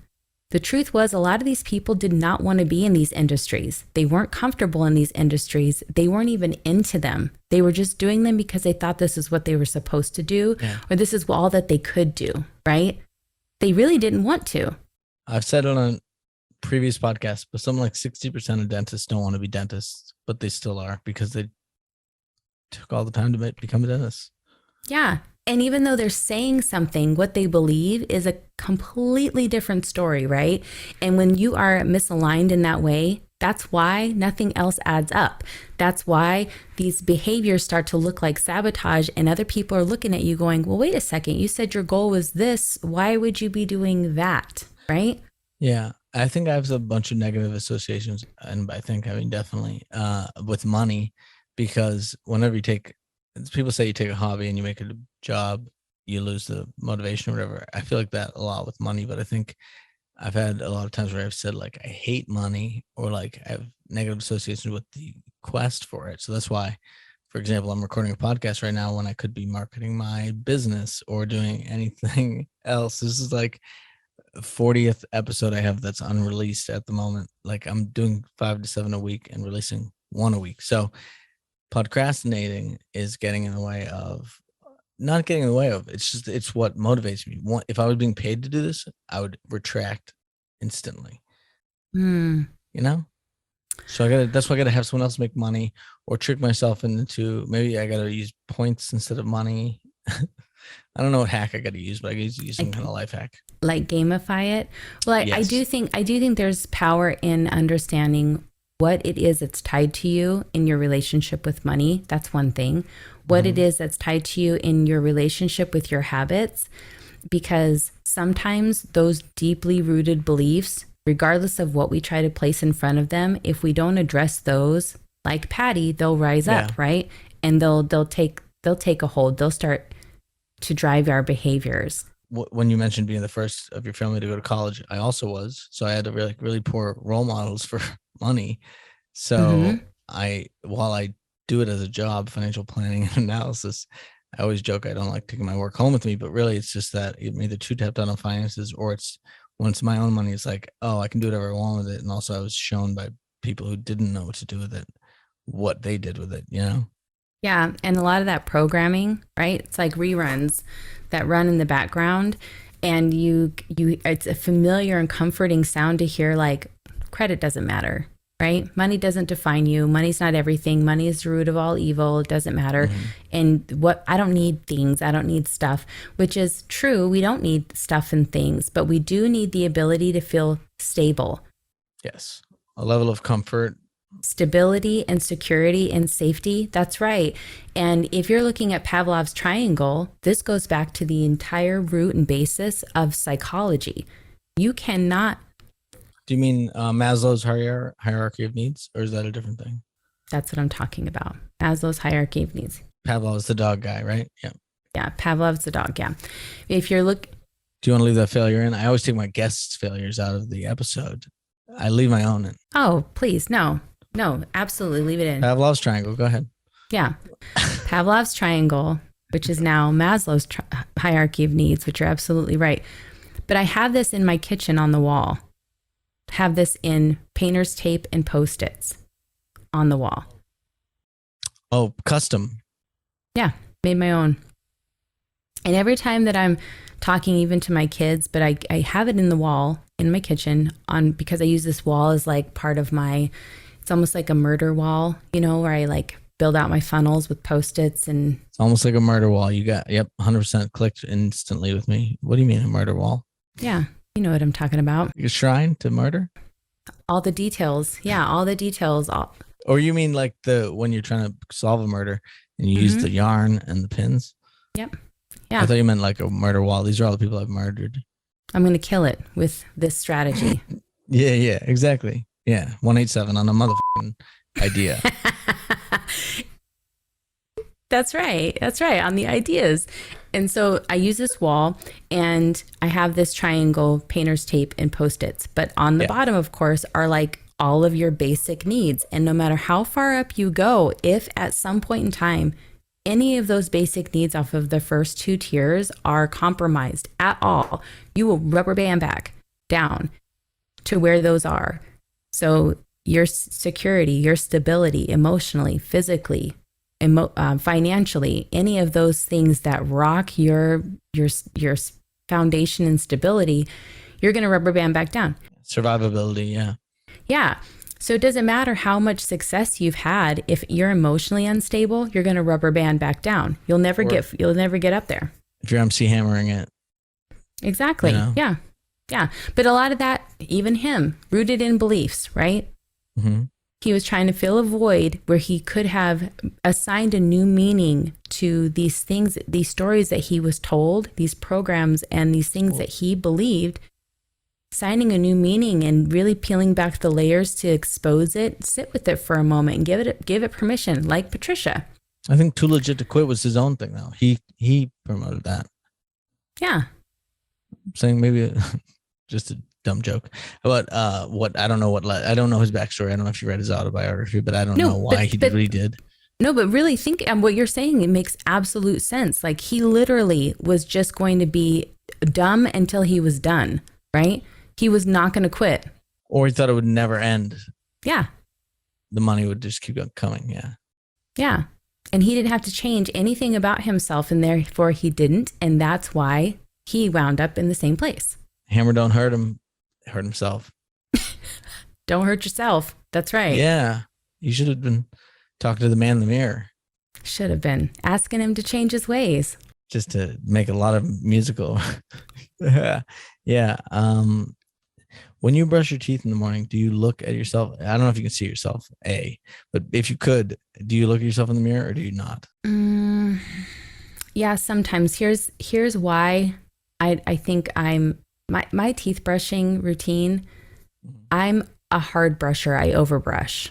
The truth was, a lot of these people did not want to be in these industries. They weren't comfortable in these industries. They weren't even into them. They were just doing them because they thought this is what they were supposed to do, or this is all that they could do, right? They really didn't want to. I've said on a previous podcast, but something like 60% of dentists don't want to be dentists, but they still are because they took all the time to become a dentist. Yeah. And even though they're saying something, what they believe is a completely different story, right? And when you are misaligned in that way, that's why nothing else adds up. That's why these behaviors start to look like sabotage, and other people are looking at you going, well, wait a second, you said your goal was this. Why would you be doing that? Right? Yeah. I think I have a bunch of negative associations, and I think, I mean, definitely with money, because whenever you take, people say you take a hobby and you make it a job, you lose the motivation or whatever. I feel like that a lot with money, but I think I've had a lot of times where I've said like, I hate money, or like I have negative associations with the quest for it. So that's why, for example, I'm recording a podcast right now when I could be marketing my business or doing anything else. This is like 40th episode I have that's unreleased at the moment. Like, I'm doing 5 to 7 a week and releasing 1 a week. So procrastinating is getting in the way of, not getting in the way of, it's what motivates me. If I was being paid to do this, I would retract instantly. You know? So that's why I gotta have someone else make money, or trick myself into, maybe I gotta use points instead of money. I don't know what hack I gotta use, but I gotta use some kind of life hack. Like gamify it. Well, yes. I do think there's power in understanding what it is that's tied to you in your relationship with money. That's one thing. What it is that's tied to you in your relationship with your habits, because sometimes those deeply rooted beliefs, regardless of what we try to place in front of them, if we don't address those, like Patty, they'll rise up, right? And they'll take a hold. They'll start to drive our behaviors. when you mentioned being the first of your family to go to college, I also was. So I had really poor role models for money. So Mm-hmm. while I do it as a job, financial planning and analysis, I always joke I don't like taking my work home with me, but really it's just that I'm either too tapped out on finances, or it's when it's my own money, it's like, oh, I can do whatever I want with it. And also I was shown by people who didn't know what to do with it, what they did with it, you know? Yeah, and a lot of that programming, right? It's like reruns that run in the background, and you it's a familiar and comforting sound to hear, like credit doesn't matter, right? Money doesn't define you. Money's not everything. Money is the root of all evil. It doesn't matter. Mm-hmm. And what I don't need things, I don't need stuff, which is true. We don't need stuff and things, but we do need the ability to feel stable. Yes. A level of comfort. Stability and security and safety. That's right. And if you're looking at Pavlovs Triangle, this goes back to the entire root and basis of psychology. You cannot. Do you mean Maslow's hierarchy of needs, or is that a different thing? That's what I'm talking about. Maslow's hierarchy of needs. Pavlov's the dog guy, right? Yeah. Yeah. Pavlov's the dog. Yeah. If you're Do you want to leave that failure in? I always take my guests' failures out of the episode. I leave my own in. Oh, please. No, absolutely. Leave it in. Pavlov's Triangle. Go ahead. Yeah. Pavlov's Triangle, which is now Maslow's hierarchy of needs, which you're absolutely right. But I have this in my kitchen on the wall. Have this in painter's tape and Post-its on the wall. Oh, custom. Yeah. Made my own. And every time that I'm talking even to my kids, but I have it in the wall in my kitchen because I use this wall as like part of it's almost like a murder wall, where I like build out my funnels with Post-its, and it's almost like a murder wall. You got, 100% clicked instantly with me. What do you mean a murder wall? Yeah. You know what I'm talking about. A shrine to murder? All the details. Yeah. All the details. Or you mean like when you're trying to solve a murder and you use the yarn and the pins? Yep. Yeah. I thought you meant like a murder wall. These are all the people I've murdered. I'm going to kill it with this strategy. Yeah, exactly. Yeah. 187 on a motherfucking idea. That's right. On the ideas. And so I use this wall, and I have this triangle, painter's tape and Post-its. But on the bottom, of course, are like all of your basic needs. And no matter how far up you go, if at some point in time, any of those basic needs off of the first two tiers are compromised at all, you will rubber band back down to where those are. So your security, your stability, emotionally, physically, financially, any of those things that rock your foundation and stability, you're going to rubber band back down. Survivability, yeah. Yeah. So it doesn't matter how much success you've had. If you're emotionally unstable, you're going to rubber band back down. You'll never get up there. If you're MC hammering it. Exactly. Yeah. Yeah. But a lot of that, even him, rooted in beliefs, right? Mm-hmm. He was trying to fill a void where he could have assigned a new meaning to these things, these stories that he was told, these programs and these things that he believed, signing a new meaning and really peeling back the layers to expose it, sit with it for a moment and give it permission, like Patricia. I think Too Legit to Quit was his own thing though. He promoted that. Yeah. I'm saying maybe just a dumb joke, but I don't know I don't know his backstory. I don't know if you read his autobiography, but I don't know why he did what he did. No, but really think what you're saying. It makes absolute sense. Like he literally was just going to be dumb until he was done, right? He was not going to quit. Or he thought it would never end. Yeah. The money would just keep on coming. Yeah. Yeah. And he didn't have to change anything about himself, and therefore he didn't. And that's why he wound up in the same place. Hammer don't hurt him. Hurt himself. Don't hurt yourself. That's right. Yeah. You should have been talking to the man in the mirror. Should have been asking him to change his ways. Just to make a lot of musical. Yeah. When you brush your teeth in the morning, do you look at yourself? I don't know if you can see yourself, but if you could, do you look at yourself in the mirror or do you not? Yeah, sometimes. Here's why I think I'm my teeth brushing routine. I'm a hard brusher. I overbrush.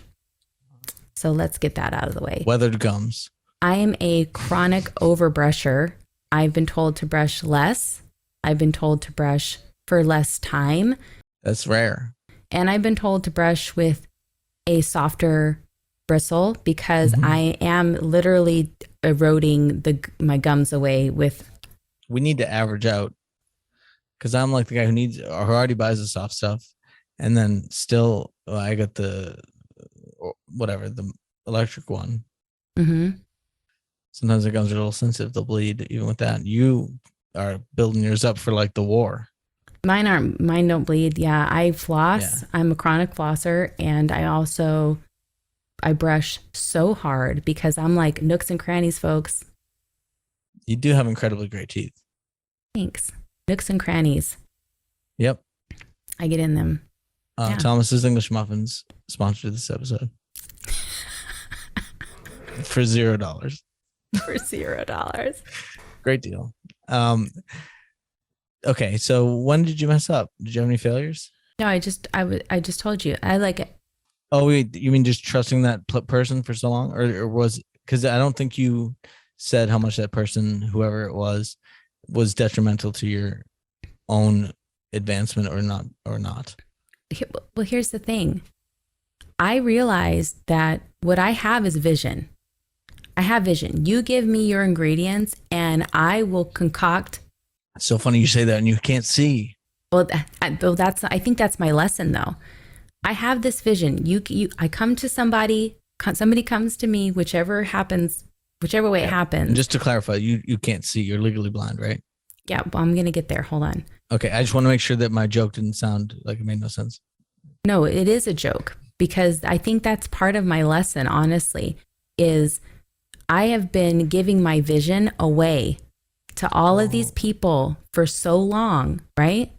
So let's get that out of the way. Weathered gums. I am a chronic overbrusher. I've been told to brush less I've been told to brush for less time. That's rare. And I've been told to brush with a softer bristle because I am literally eroding my gums away with. We need to average out, because I'm like the guy who already buys the soft stuff, and then still I got the electric one. Mm-hmm. Sometimes the gums are a little sensitive; they'll bleed even with that. You are building yours up for like the war. Mine don't bleed. Yeah, I floss. Yeah. I'm a chronic flosser, and I brush so hard because I'm like nooks and crannies, folks. You do have incredibly great teeth. Thanks. Nooks and crannies. Yep. I get in them. Yeah. Thomas's English Muffins sponsored this episode for $0. For $0. Great deal. Okay, so when did you mess up? Did you have any failures? No, I just told you. I like it. Oh, wait, you mean just trusting that person for so long, or was, because I don't think you said how much that person, whoever it was detrimental to your own advancement or not. Well, here's the thing. I realized that what I have is vision. I have vision. You give me your ingredients and I will concoct. It's so funny you say that and you can't see. Well, I think that's my lesson though. I have this vision. I come to somebody comes to me, whichever way it happens. And just to clarify, you can't see. You're legally blind, right? Yeah, well, I'm going to get there. Hold on. Okay, I just want to make sure that my joke didn't sound like it made no sense. No, it is a joke because I think that's part of my lesson, honestly, is I have been giving my vision away to all of these people for so long, right?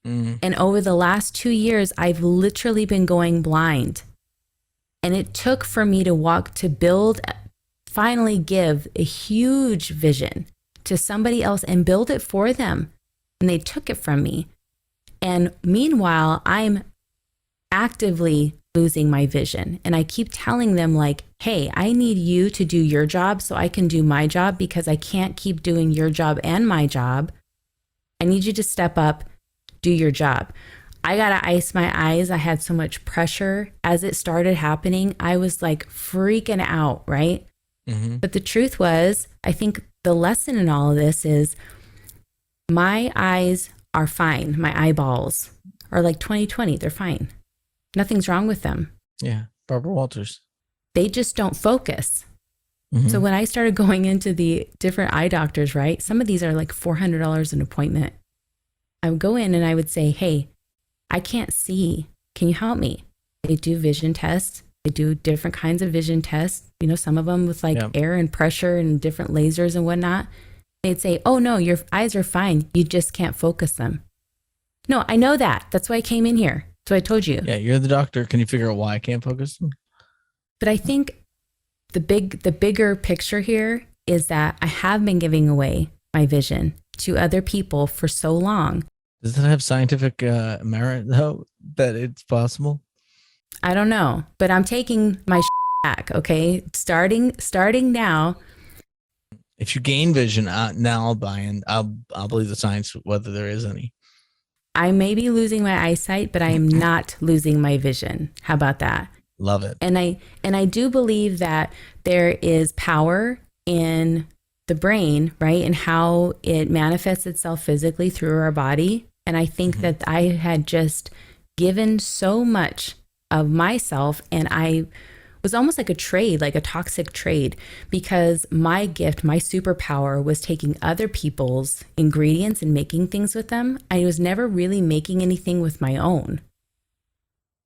And over the last 2 years, I've literally been going blind. And it took for me to finally give a huge vision to somebody else and build it for them. And they took it from me. And meanwhile, I'm actively losing my vision. And I keep telling them like, hey, I need you to do your job so I can do my job because I can't keep doing your job and my job. I need you to step up, do your job. I got to ice my eyes. I had so much pressure. As it started happening, I was like freaking out, right? But the truth was, I think the lesson in all of this is my eyes are fine. My eyeballs are like 20/20. They're fine. Nothing's wrong with them. Yeah. Barbara Walters. They just don't focus. So when I started going into the different eye doctors, right? Some of these are like $400 an appointment. I would go in and I would say, hey, I can't see. Can you help me? They do vision tests. They do different kinds of vision tests. You know, some of them with like air and pressure and different lasers and whatnot. They'd say, oh no, your eyes are fine. You just can't focus them. No, I know that. That's why I came in here. So I told you. Yeah, you're the doctor. Can you figure out why I can't focus them? But I think the bigger picture here is that I have been giving away my vision to other people for so long. Does that have scientific merit though, that it's possible? I don't know, but I'm taking my back. Okay, starting now. If you gain vision, now I'll buy in. I'll believe the science, whether there is any. I may be losing my eyesight, but I am not losing my vision. How about that? Love it. And I do believe that there is power in the brain, right? And how it manifests itself physically through our body. And I think that I had just given so much of myself, and I was almost like a trade, like a toxic trade, because my gift, my superpower was taking other people's ingredients and making things with them. I was never really making anything with my own.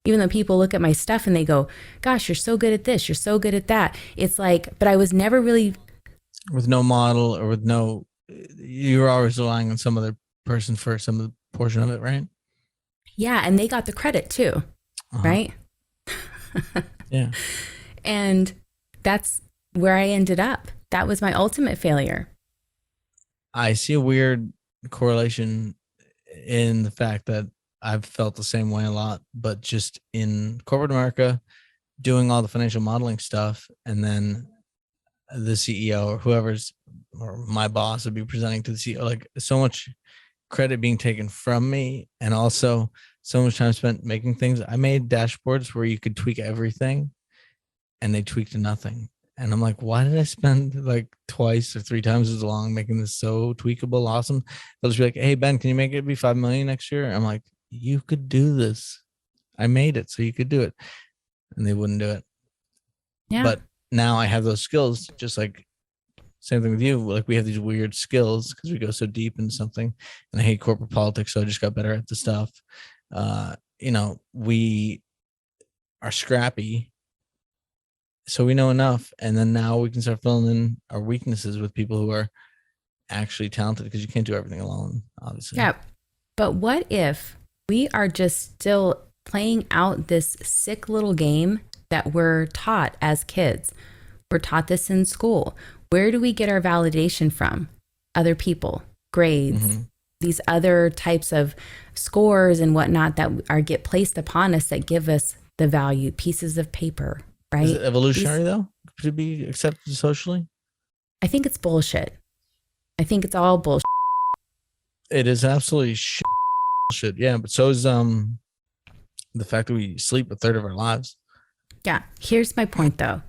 Even though people look at my stuff and they go, gosh, you're so good at this, you're so good at that. It's like, but I was never really... With no model or with no... You were always relying on some other person for some of the portion of it, right? Yeah, and they got the credit too, right? Yeah. And that's where I ended up. That was my ultimate failure. I see a weird correlation in the fact that I've felt the same way a lot, but just in corporate America, doing all the financial modeling stuff, and then the CEO or whoever's, or my boss would be presenting to the CEO, like so much credit being taken from me, and also so much time spent making things. I made dashboards where you could tweak everything, and they tweaked nothing. And I'm like, why did I spend like twice or three times as long making this so tweakable, awesome? They'll just be like, hey, Ben, can you make it be 5 million next year? I'm like, you could do this. I made it so you could do it. And they wouldn't do it. Yeah. But now I have those skills, just like same thing with you. Like we have these weird skills because we go so deep into something. And I hate corporate politics, so I just got better at the stuff. We are scrappy, so we know enough, and then now we can start filling in our weaknesses with people who are actually talented, because you can't do everything alone, obviously. Yeah. But what if we are just still playing out this sick little game that we're taught as kids? We're taught this in school. Where do we get our validation from? Other people, grades, these other types of scores and whatnot that get placed upon us that give us the value, pieces of paper, right? Is it evolutionary though? To be accepted socially? I think it's bullshit. I think it's all bullshit. It is absolutely shit. Yeah, but so is the fact that we sleep a third of our lives. Yeah. Here's my point though.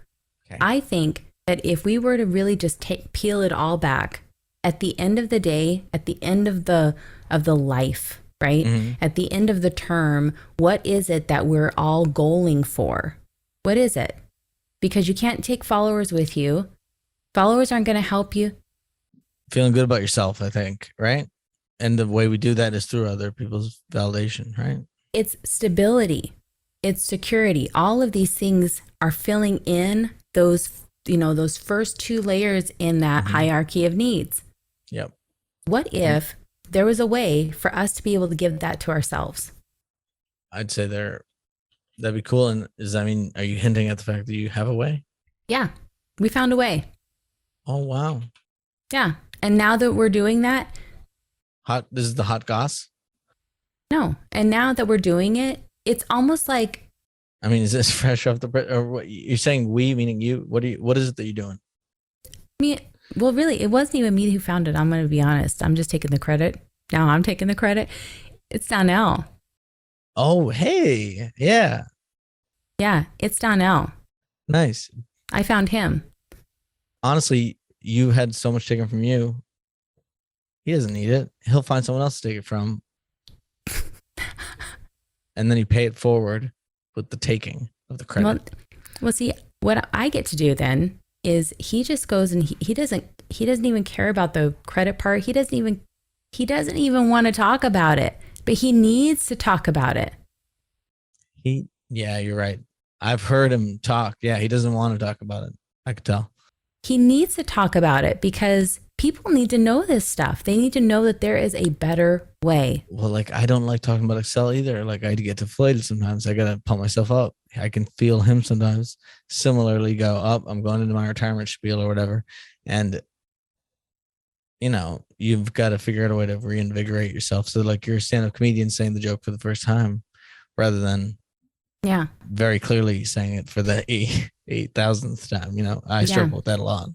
Okay. I think that if we were to really just peel it all back, at the end of the day, at the end of the life, right? At the end of the term, what is it that we're all goaling for? What is it? Because you can't take followers with you. Followers aren't going to help you. Feeling good about yourself, I think, right? And the way we do that is through other people's validation, right? It's stability. It's security. All of these things are filling in those first two layers in that hierarchy of needs. Yep. What if there was a way for us to be able to give that to ourselves? I'd say that'd be cool. And are you hinting at the fact that you have a way? Yeah, we found a way. Oh, wow. Yeah. And now that we're doing that. This is the hot goss? No. And now that we're doing it, it's almost like. Is this fresh off the, or what you're saying? We, meaning you? What is it that you're doing? Well, really, it wasn't even me who found it. I'm going to be honest. I'm just taking the credit. Now I'm taking the credit. It's Donnell. Oh, hey. Yeah. Yeah, it's Donnell. Nice. I found him. Honestly, you had so much taken from you. He doesn't need it. He'll find someone else to take it from. And then you pay it forward with the taking of the credit. Well, see, what I get to do then is he just goes and he doesn't even care about the credit part. He doesn't even want to talk about it, but he needs to talk about it. Yeah, you're right. I've heard him talk. Yeah, he doesn't want to talk about it. I could tell. He needs to talk about it because people need to know this stuff. They need to know that there is a better way. Well, I don't like talking about Excel either. I get deflated sometimes. I got to pump myself up. I can feel him sometimes similarly go up. I'm going into my retirement spiel or whatever. And, you've got to figure out a way to reinvigorate yourself. So you're a stand-up comedian saying the joke for the first time rather than very clearly saying it for the 8,000th time. I struggle with that a lot.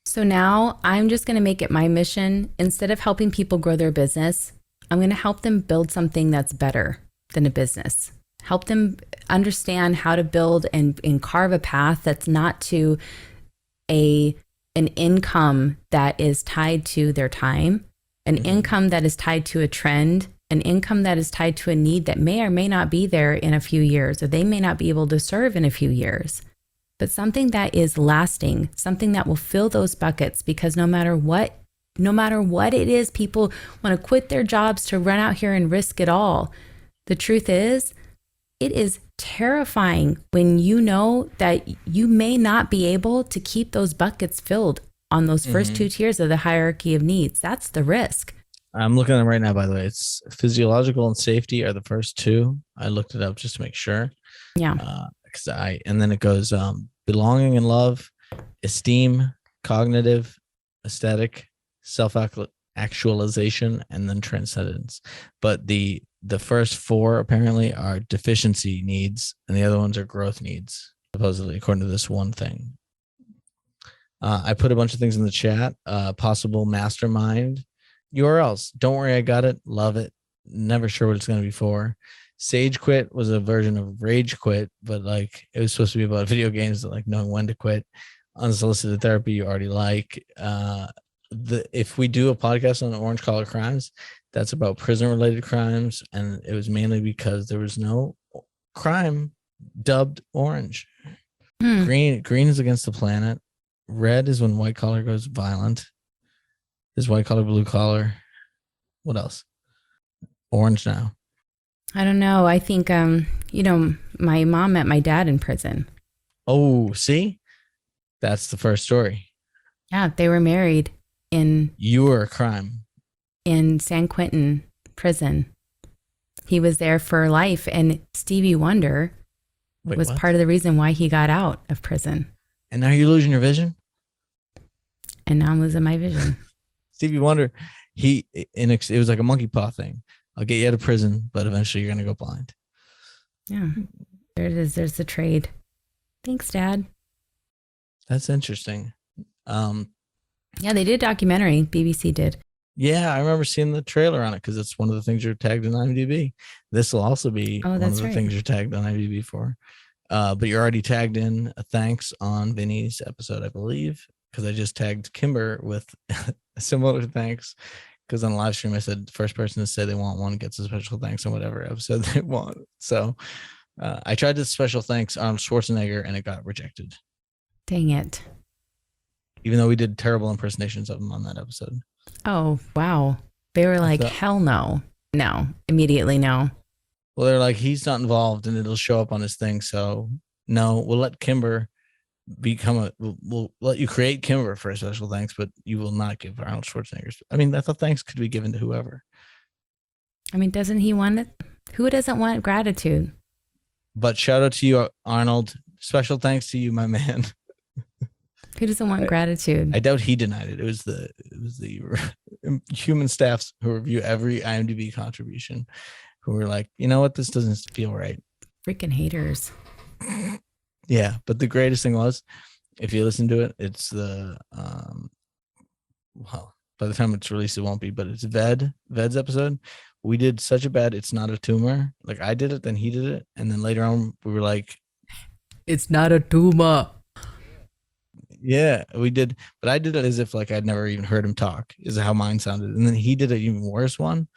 So now I'm just going to make it my mission. Instead of helping people grow their business, I'm going to help them build something that's better than a business. Help them understand how to build and carve a path that's not to an income that is tied to their time, an income that is tied to a trend, an income that is tied to a need that may or may not be there in a few years, or they may not be able to serve in a few years. But something that is lasting, something that will fill those buckets, because no matter what it is, people want to quit their jobs to run out here and risk it all. The truth is, it is terrifying when you know that you may not be able to keep those buckets filled on those first two tiers of the hierarchy of needs. That's the risk. I'm looking at them right now, by the way. It's physiological and safety are the first two. I looked it up just to make sure. Yeah. And then it goes belonging and love, esteem, cognitive, aesthetic, self-actualization, and then transcendence. But the first four apparently are deficiency needs, and the other ones are growth needs, supposedly, according to this one thing. I put a bunch of things in the chat. Possible mastermind URLs. Don't worry, I got it. Love it. Never sure what it's going to be for. Sage Quit was a version of Rage Quit, but like it was supposed to be about video games that like knowing when to quit. Unsolicited therapy you already like. If we do a podcast on orange collar crimes, that's about prison related crimes, and it was mainly because there was no crime dubbed orange. Green is against the planet. Red is when white collar goes violent. There's white collar, blue collar. What else? Orange now. I don't know. I think, my mom met my dad in prison. Oh, see? That's the first story. Yeah, they were married in You were a crime. in San Quentin prison. He was there for life, and Stevie Wonder was part of the reason why he got out of prison. And now you're losing your vision? And now I'm losing my vision. Stevie Wonder, it was like a monkey paw thing. I'll get you out of prison, but eventually you're going to go blind. Yeah, there it is. There's the trade. Thanks, Dad. That's interesting. Yeah, they did a documentary. BBC did. Yeah, I remember seeing the trailer on it because it's one of the things you're tagged in IMDb. This will also be one of the things you're tagged on IMDb for. But you're already tagged in a thanks on Vinny's episode, I believe, because I just tagged Kimber with a similar thanks. Because on the live stream, I said the first person to say they want one gets a special thanks on whatever episode they want. So I tried this special thanks on Schwarzenegger and it got rejected. Dang it. Even though we did terrible impersonations of him on that episode. Oh, wow. They were like, hell no. No. Immediately no. Well, they're like, he's not involved and it'll show up on his thing. So no, we'll let Kimber we'll let you create Kimber for a special thanks, but you will not give Arnold Schwarzenegger. I mean, I thought thanks could be given to whoever. I mean, doesn't he want it? Who doesn't want gratitude? But shout out to you, Arnold. Special thanks to you, my man. Who doesn't want gratitude? I doubt he denied it. It was the human staffs who review every IMDb contribution who were like, you know what, this doesn't feel right. Freaking haters. Yeah, but the greatest thing was, if you listen to it, it's the well, by the time it's released, it won't be, but it's Ved's episode. We did such a bad It's Not a Tumor. Like I did it, then he did it, and then later on we were like, it's not a tumor. Yeah, we did, but I did it as if like I'd never even heard him talk, is how mine sounded. And then he did an even worse one.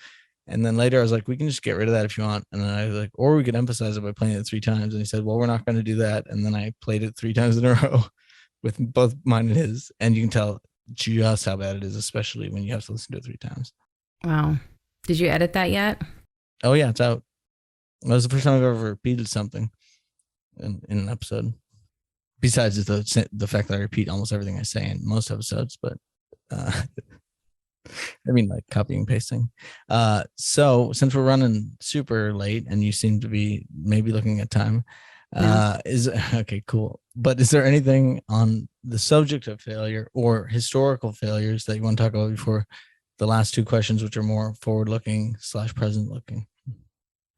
And then later I was like, we can just get rid of that if you want. And then I was like, or we could emphasize it by playing it 3 times. And he said, well, we're not going to do that. And then I played it 3 times in a row with both mine and his. And you can tell just how bad it is, especially when you have to listen to it 3 times. Wow. Did you edit that yet? Oh, yeah, it's out. That was the first time I've ever repeated something in an episode. Besides the fact that I repeat almost everything I say in most episodes, but I mean, like copying and pasting. So since we're running super late and you seem to be maybe looking at time, okay, cool. But is there anything on the subject of failure or historical failures that you want to talk about before the last 2 questions, which are more forward-looking / present-looking?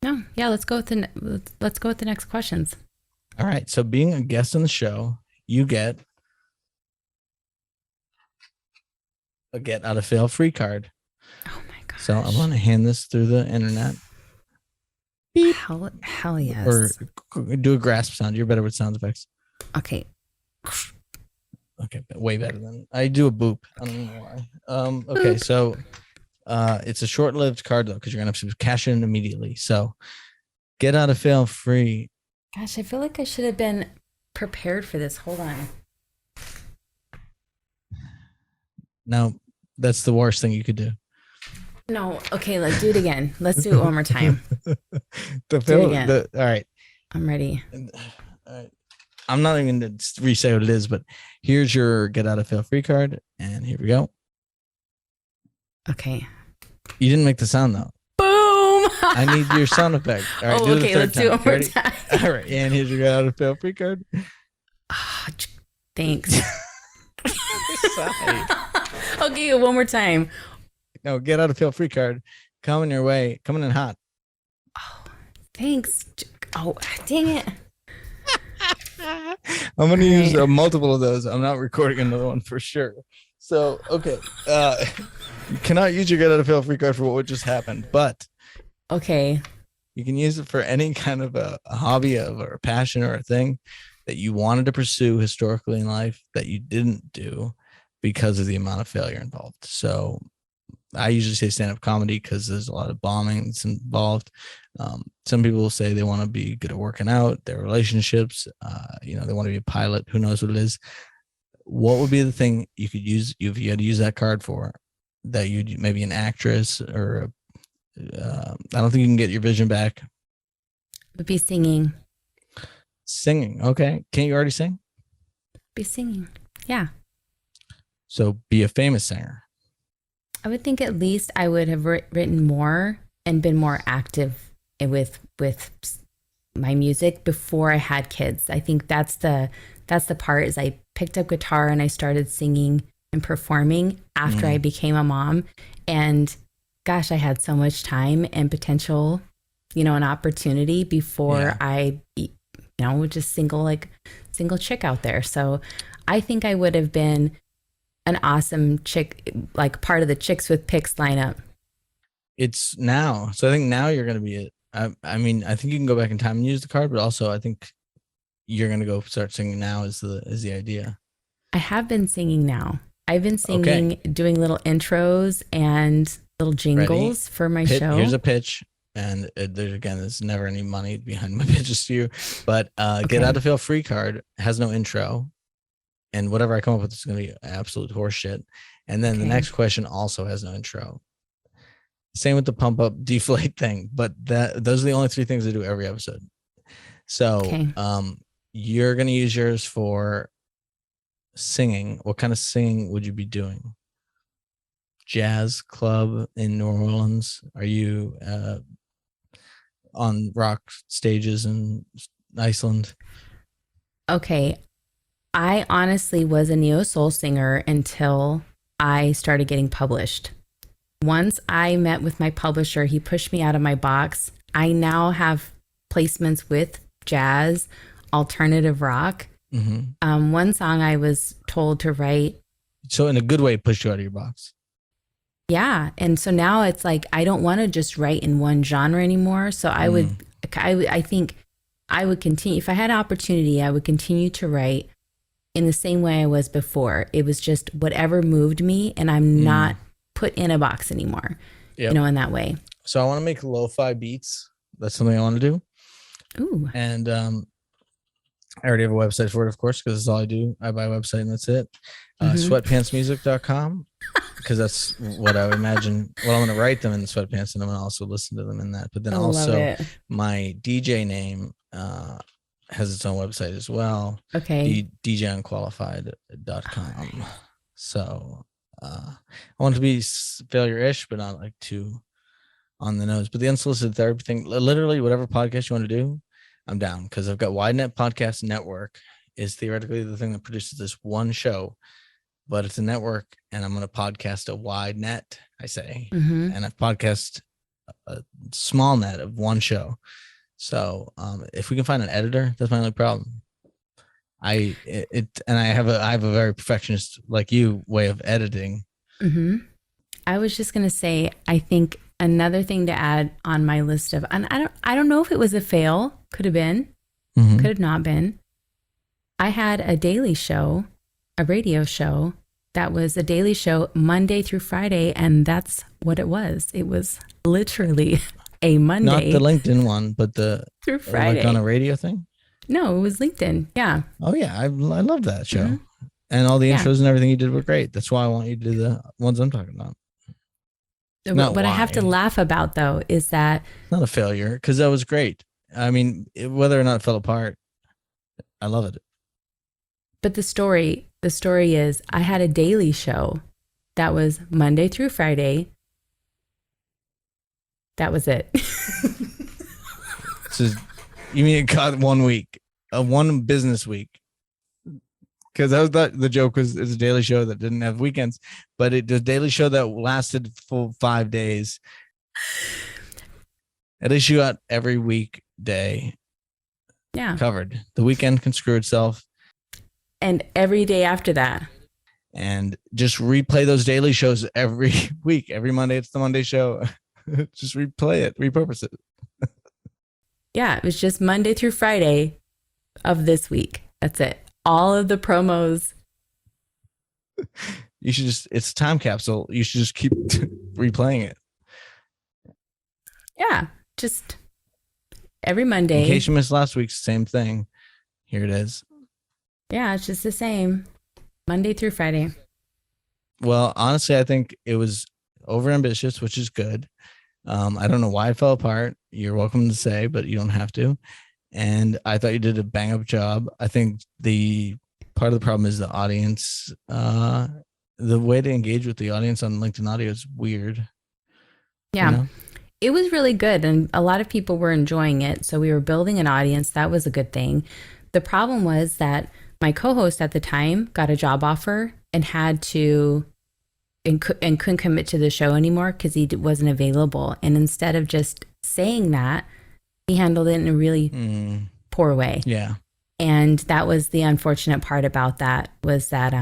No, yeah. Let's go with the next questions. All right. So being a guest on the show, you get a get out of fail free card. Oh my gosh. So I'm going to hand this through the internet. Beep. Hell yes. Or do a grasp sound. You're better with sound effects. Okay. Okay. Way better than I do a boop. I don't know why. Okay. Boop. So it's a short-lived card though, because you're going to have to cash in immediately. So get out of fail free. Gosh, I feel like I should have been prepared for this. Hold on. No, that's the worst thing you could do. No. Okay, let's do it again. Let's do it one more time. All right. I'm ready. All right. I'm not even going to re-say what it is, but here's your get out of fail free card. And here we go. Okay. You didn't make the sound though. I need your sound effect. All right, okay, let's do it one more time. All right, and here's your get out of fail free card. Oh, thanks. Okay, one more time. No, get out of fail free card. Coming your way, coming in hot. Oh, thanks. Oh, dang it. I'm going to use multiple of those. I'm not recording another one for sure. So, okay. You cannot use your get out of jail free card for what just happened, but Okay. you can use it for any kind of a hobby of or a passion or a thing that you wanted to pursue historically in life that you didn't do because of the amount of failure involved. So I usually say stand-up comedy because there's a lot of bombing that's involved. Some people will say they want to be good at working out, their relationships, they want to be a pilot. Who knows what it is? What would be the thing you could use if you had to use that card for that you'd maybe an actress or I don't think you can get your vision back. Would be singing. Singing. Okay. Can't you already sing? Be singing. Yeah. So be a famous singer. I would think at least I would have written more and been more active with my music before I had kids. I think that's the part is I picked up guitar and I started singing and performing after I became a mom. And gosh, I had so much time and potential, an opportunity before I, just single chick out there. So I think I would have been an awesome chick, like part of the Chicks with Picks lineup. It's now. So I think now you're going to be it. I mean, I think you can go back in time and use the card, but also I think you're going to go start singing now is the idea. I have been singing now. I've been singing, doing little intros and little jingles for my show. Here's a pitch. And there's never any money behind my pitches to you, but Get Out of Jail free card has no intro. And whatever I come up with is going to be absolute horseshit. And then the next question also has no intro. Same with the pump up deflate thing, but those are the only three things I do every episode. So you're going to use yours for singing. What kind of singing would you be doing? Jazz club in New Orleans? Are you on rock stages in Iceland? Okay. I honestly was a neo soul singer until I started getting published. Once I met with my publisher, he pushed me out of my box. I now have placements with jazz, alternative rock. Mm-hmm. One song I was told to write. So in a good way, pushed you out of your box. Yeah. And so now it's like, I don't want to just write in one genre anymore. So I think I would continue. If I had an opportunity, I would continue to write in the same way I was before. It was just whatever moved me, and I'm not put in a box anymore, in that way. So I want to make lo-fi beats. That's something I want to do. Ooh. And I already have a website for it, of course, because that's all I do. I buy a website and that's it. Sweatpantsmusic.com, because that's what I would imagine. Well, I'm going to write them in the sweatpants and I'm going to also listen to them in that. But then also my DJ name has its own website as well. Okay. DJunqualified.com. So I want it to be failure-ish, but not like too on the nose. But the unsolicited therapy thing, literally whatever podcast you want to do, I'm down, because I've got WideNet Podcast Network is theoretically the thing that produces this one show, but it's a network, and I'm going to podcast a wide net, I say, and I've podcast a small net of one show. So if we can find an editor, that's my only problem. I have a very perfectionist like you way of editing. I was just gonna say, I think another thing to add on my list of, and I don't know if it was a fail, could have been, could have not been. I had a daily show, a radio show that was a daily show Monday through Friday, and that's what it was. It was literally a Monday. Not the LinkedIn one, but the through Friday, like on a radio thing. No, it was LinkedIn. Yeah. Oh yeah, I love that show, and all the intros and everything you did were great. That's why I want you to do the ones I'm talking about. What I have to laugh about though is that it's not a failure, because that was great. I mean, whether or not it fell apart, I love it. But the story is I had a daily show that was Monday through Friday. That was it. So you mean it got 1 week, one business week? Because I thought the joke was it's a daily show that didn't have weekends, but it was a daily show that lasted full 5 days. At least you got every weekday covered. The weekend can screw itself. And every day after that. and just replay those daily shows every week. Every Monday, it's the Monday show. Just replay it, repurpose it. Yeah, it was just Monday through Friday of this week. That's it. All of the promos. You should just, it's a time capsule. You should just keep replaying it. Yeah, just every Monday. In case you missed last week's, same thing. Here it is. Yeah, it's just the same. Monday through Friday. Well, honestly, I think it was overambitious, which is good. I don't know why it fell apart. You're welcome to say, but you don't have to. And I thought you did a bang up job. I think the part of the problem is the audience. The way to engage with the audience on LinkedIn Audio is weird. Yeah. You know? It was really good, and a lot of people were enjoying it. So we were building an audience. That was a good thing. The problem was that my co-host at the time got a job offer and had to and couldn't commit to the show anymore because he wasn't available. And instead of just saying that, he handled it in a really poor way. Yeah. And that was the unfortunate part about that, was that,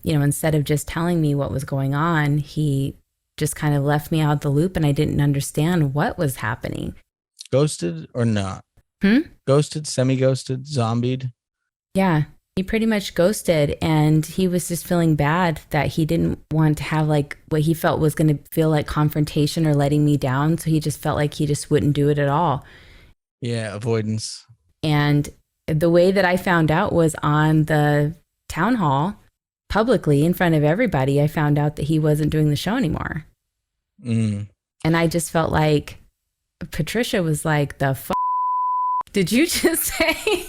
instead of just telling me what was going on, he just kind of left me out the loop, and I didn't understand what was happening. Ghosted or not? Ghosted, semi-ghosted, zombied? Yeah, he pretty much ghosted, and he was just feeling bad that he didn't want to have like what he felt was going to feel like confrontation or letting me down. So he just felt like he just wouldn't do it at all. Yeah, avoidance. And the way that I found out was on the town hall, publicly in front of everybody. I found out that he wasn't doing the show anymore. And I just felt like Patricia was like, the did you just say?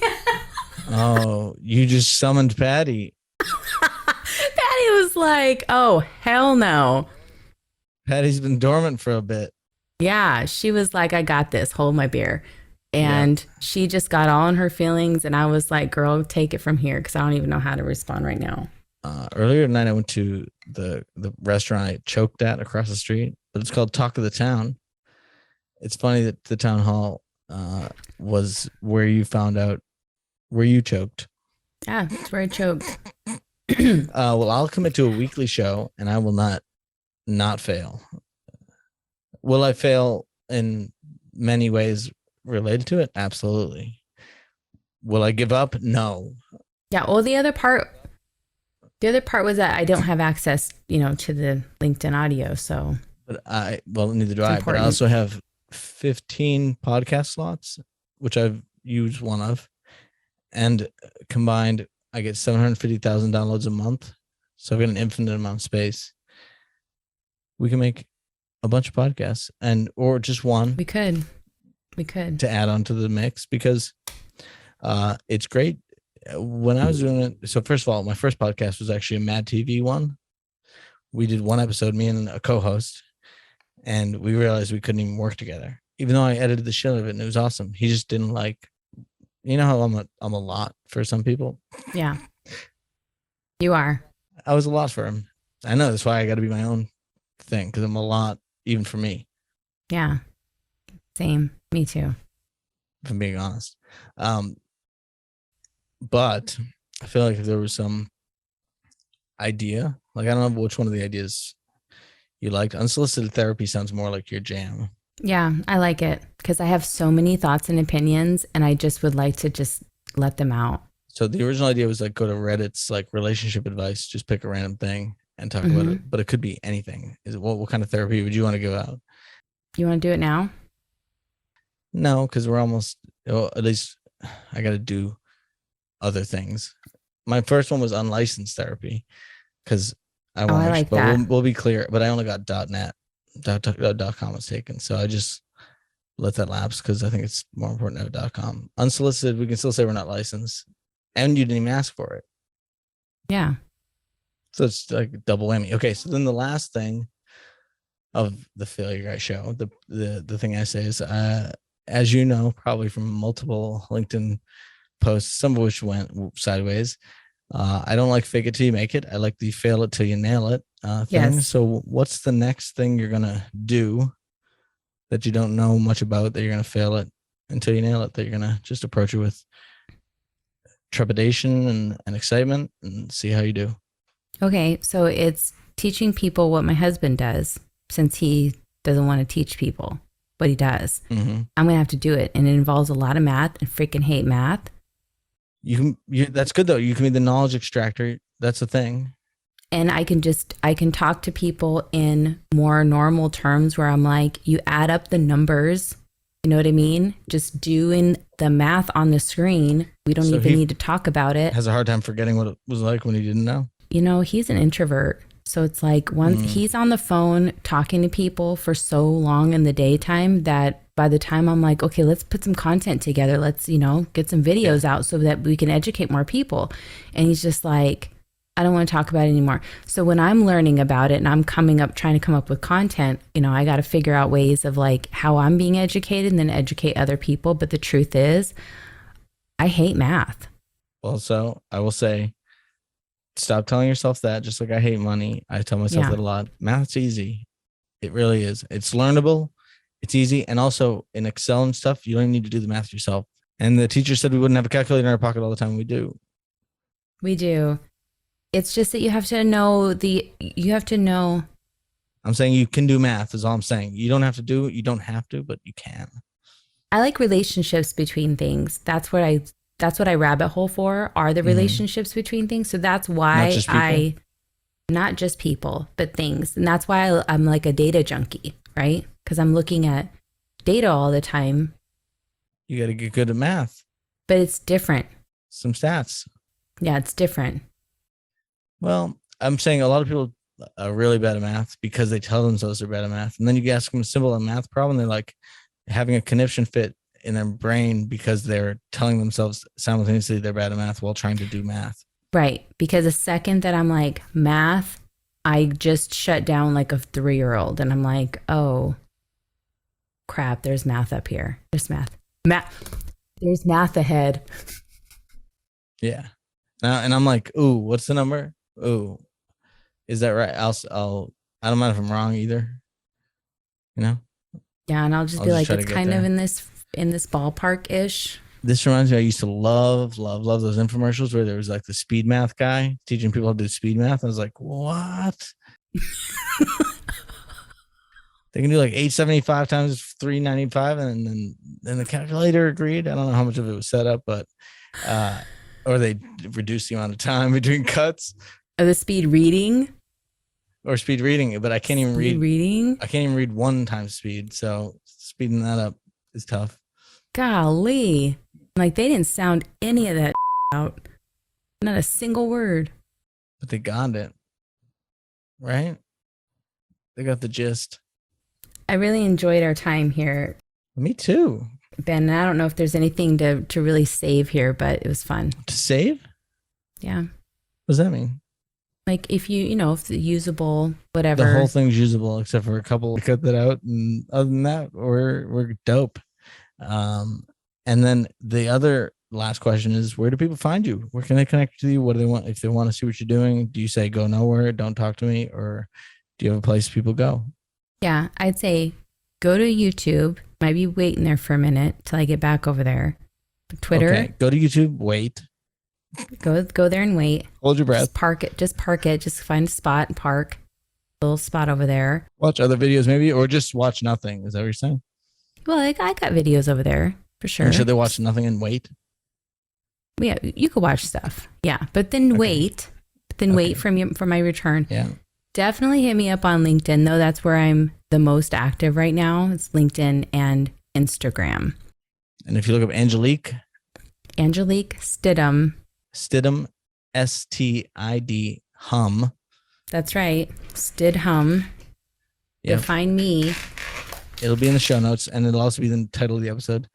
Oh, you just summoned Patty. Patty was like, oh, hell no. Patty's been dormant for a bit. Yeah, she was like, I got this, hold my beer. And she just got all in her feelings. And I was like, girl, take it from here, because I don't even know how to respond right now. Earlier tonight, I went to the restaurant I choked at across the street, but it's called Talk of the Town. It's funny that the town hall was where you found out where you choked. Yeah, that's where I choked. Well, I'll commit to a weekly show, and I will not fail. Will I fail in many ways related to it? Absolutely. Will I give up? No. Yeah. Well, the other part was that I don't have access, to the LinkedIn Audio. So, but neither do I. But I also have 15 podcast slots, which I've used one of, and combined, I get 750,000 downloads a month. So I've got an infinite amount of space. We can make a bunch of podcasts, or just one. We could to add on to the mix, because it's great. When I was doing it, so first of all, my first podcast was actually a Mad TV one. We did one episode, me and a co-host, and we realized we couldn't even work together, even though I edited the shit out of it and it was awesome. He just didn't like, how I'm a lot for some people. Yeah, you are. I was a lot for him. I know, that's why I got to be my own thing, because I'm a lot even for me. Yeah, same. Me too. If I'm being honest. But I feel like if there was some idea, like I don't know which one of the ideas you liked. Unsolicited therapy sounds more like your jam. Yeah, I like it because I have so many thoughts and opinions, and I just would like to just let them out. So the original idea was like go to Reddit's like relationship advice, just pick a random thing and talk about it. But it could be anything. Is it what kind of therapy would you want to give out? You want to do it now? No, because we're almost, at least I got to do other things. My first one was unlicensed therapy because I want I like that. We'll be clear, but I only got .net, .com was taken. So I just let that lapse because I think it's more important to have .com. Unsolicited, we can still say we're not licensed, and you didn't even ask for it. Yeah. So it's like double whammy. Okay, so then the last thing of the Failure Guy show, the thing I say is, as you know, probably from multiple LinkedIn posts, some of which went sideways. I don't like fake it till you make it. I like the fail it till you nail it thing. Yes. So what's the next thing you're going to do that you don't know much about, that you're going to fail it until you nail it, that you're going to just approach it with trepidation and excitement and see how you do? Okay, so it's teaching people what my husband does since he doesn't want to teach people what he does. Mm-hmm. I'm going to have to do it. And it involves a lot of math and freaking hate math. That's good though. You can be the knowledge extractor. That's the thing. And I can talk to people in more normal terms where I'm like, you add up the numbers. You know what I mean? Just doing the math on the screen. We don't even need to talk about it. Has a hard time forgetting what it was like when he didn't know. You know, he's an introvert. So it's like once he's on the phone talking to people for so long in the daytime that by the time I'm like, okay, let's put some content together. Let's, get some videos out so that we can educate more people. And he's just like, I don't want to talk about it anymore. So when I'm learning about it and I'm trying to come up with content, I got to figure out ways of like how I'm being educated and then educate other people. But the truth is, I hate math. Well, so I will say, stop telling yourself that. Just like I hate money, I tell myself that a lot. Math's easy. It really is. It's learnable. It's easy. And also in Excel and stuff, you don't even need to do the math yourself. And the teacher said we wouldn't have a calculator in our pocket all the time. We do. We do. It's just that you have to know. I'm saying you can do math is all I'm saying. You don't have to do it. You don't have to, but you can. I like relationships between things. That's what I rabbit hole for, are the relationships between things. So that's why not just people, but things. And that's why I'm like a data junkie, right? Because I'm looking at data all the time. You got to get good at math. But it's different. Some stats. Yeah, it's different. Well, I'm saying a lot of people are really bad at math because they tell themselves they're bad at math. And then you ask them a simple math problem, they're like having a conniption fit in their brain because they're telling themselves simultaneously they're bad at math while trying to do math. Right. Because the second that I'm like, math, I just shut down like a 3-year-old and I'm like, oh, crap, there's math up here. There's math. There's math ahead. Yeah. And I'm like, ooh, what's the number? Ooh, is that right? I don't mind if I'm wrong either. Yeah, and I'll just be like, it's kind of in this ballpark ish. This reminds me, I used to love those infomercials where there was like the speed math guy teaching people how to do speed math. I was like, what? They can do like 875 times 395, and then the calculator agreed. I don't know how much of it was set up, but or they reduced the amount of time between cuts. The speed reading. Or speed reading, but I can't even read. Reading? I can't even read 1 times speed, so speeding that up is tough. Golly. Like, they didn't sound any of that out. Not a single word. But they got it. Right? They got the gist. I really enjoyed our time here. Me too. Ben, I don't know if there's anything to really save here, but it was fun. To save? Yeah. What does that mean? Like if if the usable, whatever. The whole thing's usable except for a couple. We cut that out, and other than that, we're dope. And then the other last question is, where do people find you? Where can they connect to you? What do they want? If they want to see what you're doing, do you say go nowhere, don't talk to me, or do you have a place people go? Yeah, I'd say go to YouTube. Might be waiting there for a minute till I get back over there. Twitter. Okay, go to YouTube. Wait. Go there and wait. Hold your breath. Just park it. Just find a spot and park. Little spot over there. Watch other videos maybe, or just watch nothing. Is that what you're saying? Well, I got videos over there for sure. And should they watch nothing and wait? Yeah, you could watch stuff. Yeah, but then wait. Wait for my return. Yeah. Definitely hit me up on LinkedIn though. That's where I'm the most active right now. It's LinkedIn and Instagram. And if you look up Angelique Stidhum. Stidhum, Stid That's right. Stidhum. You'll find me. It'll be in the show notes, and it'll also be the title of the episode.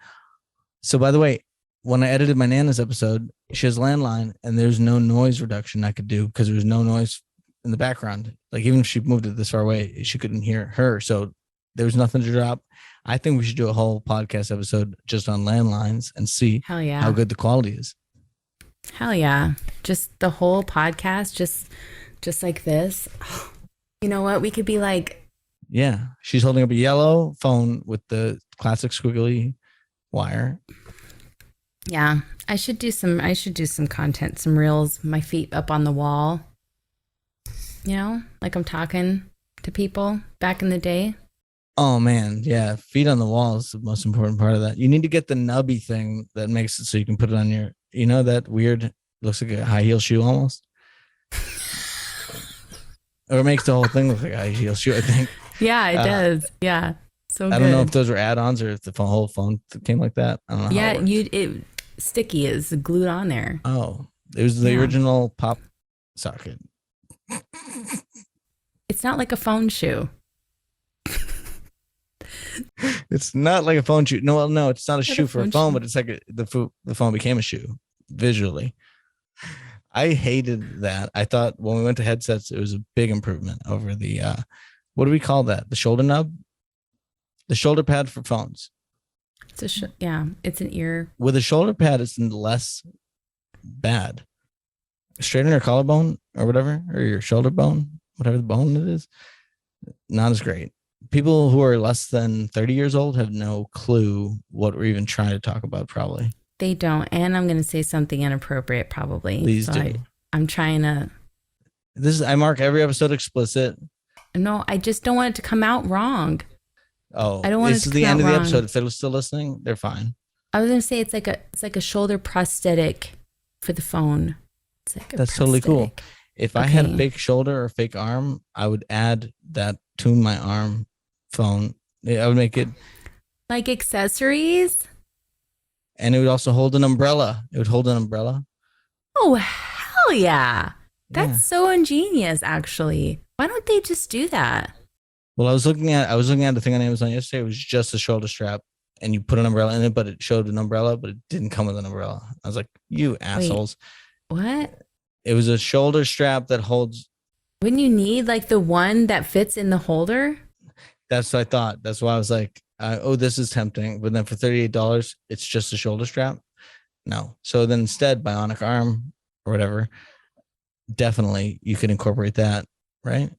So, by the way, when I edited my Nana's episode, she has landline, and there's no noise reduction I could do because there was no noise in the background. Like, even if she moved it this far away, she couldn't hear her. So there was nothing to drop. I think we should do a whole podcast episode just on landlines and see how good the quality is. Hell yeah. Just the whole podcast, just like this. You know what? We could be like. Yeah. She's holding up a yellow phone with the classic squiggly wire. Yeah. I should do some content, some reels, my feet up on the wall. You know, like I'm talking to people back in the day. Oh man, yeah. Feet on the wall is the most important part of that. You need to get the nubby thing that makes it so you can put it on your, that weird, looks like a high heel shoe almost. Or it makes the whole thing look like a high heel shoe, I think. Yeah, it does. Yeah. So I don't know if good. those were add-ons or if the whole phone came like that. I don't know how Yeah, it works. it sticky is glued on there. Oh, it was the Yeah. original pop socket. It's not like a phone shoe. It's not like a phone shoe. No, well, no, it's not a Not a shoe for a phone phone, shoe. but it's like the phone became a shoe visually. I hated that. I thought when we went to headsets, it was a big improvement over the what do we call that? The shoulder nub, the shoulder pad for phones. It's yeah, it's an ear. With a shoulder pad, it's less bad. Straighten your collarbone or whatever, or your shoulder bone, whatever the bone it is, not as great. People who are less than 30 years old have no clue what we're even trying to talk about, probably. They don't. And I'm going to say something inappropriate probably. Please so do. I'm trying to. I mark every episode explicit. No, I just don't want it to come out wrong. Oh, I don't want this it is to the come end out of the wrong. episode. If they're still listening, they're fine. I was going to say it's like a shoulder prosthetic for the phone. It's like That's totally cool. prosthetic. If I had a fake shoulder or fake arm, I would add that to my arm phone. I would make it like accessories. And it would also hold an umbrella. It would hold an umbrella. Oh, hell yeah. That's Yeah. so ingenious, actually. Why don't they just do that? Well, I was looking at the thing on Amazon yesterday. It was just a shoulder strap, and you put an umbrella in it, but it showed an umbrella, but it didn't come with an umbrella. I was like, you assholes. What? It was a shoulder strap that holds. Wouldn't you need like the one that fits in the holder? That's what I thought. That's why I was like, oh, this is tempting. But then for $38, it's just a shoulder strap. No. So then instead, bionic arm or whatever, definitely you could incorporate that, right?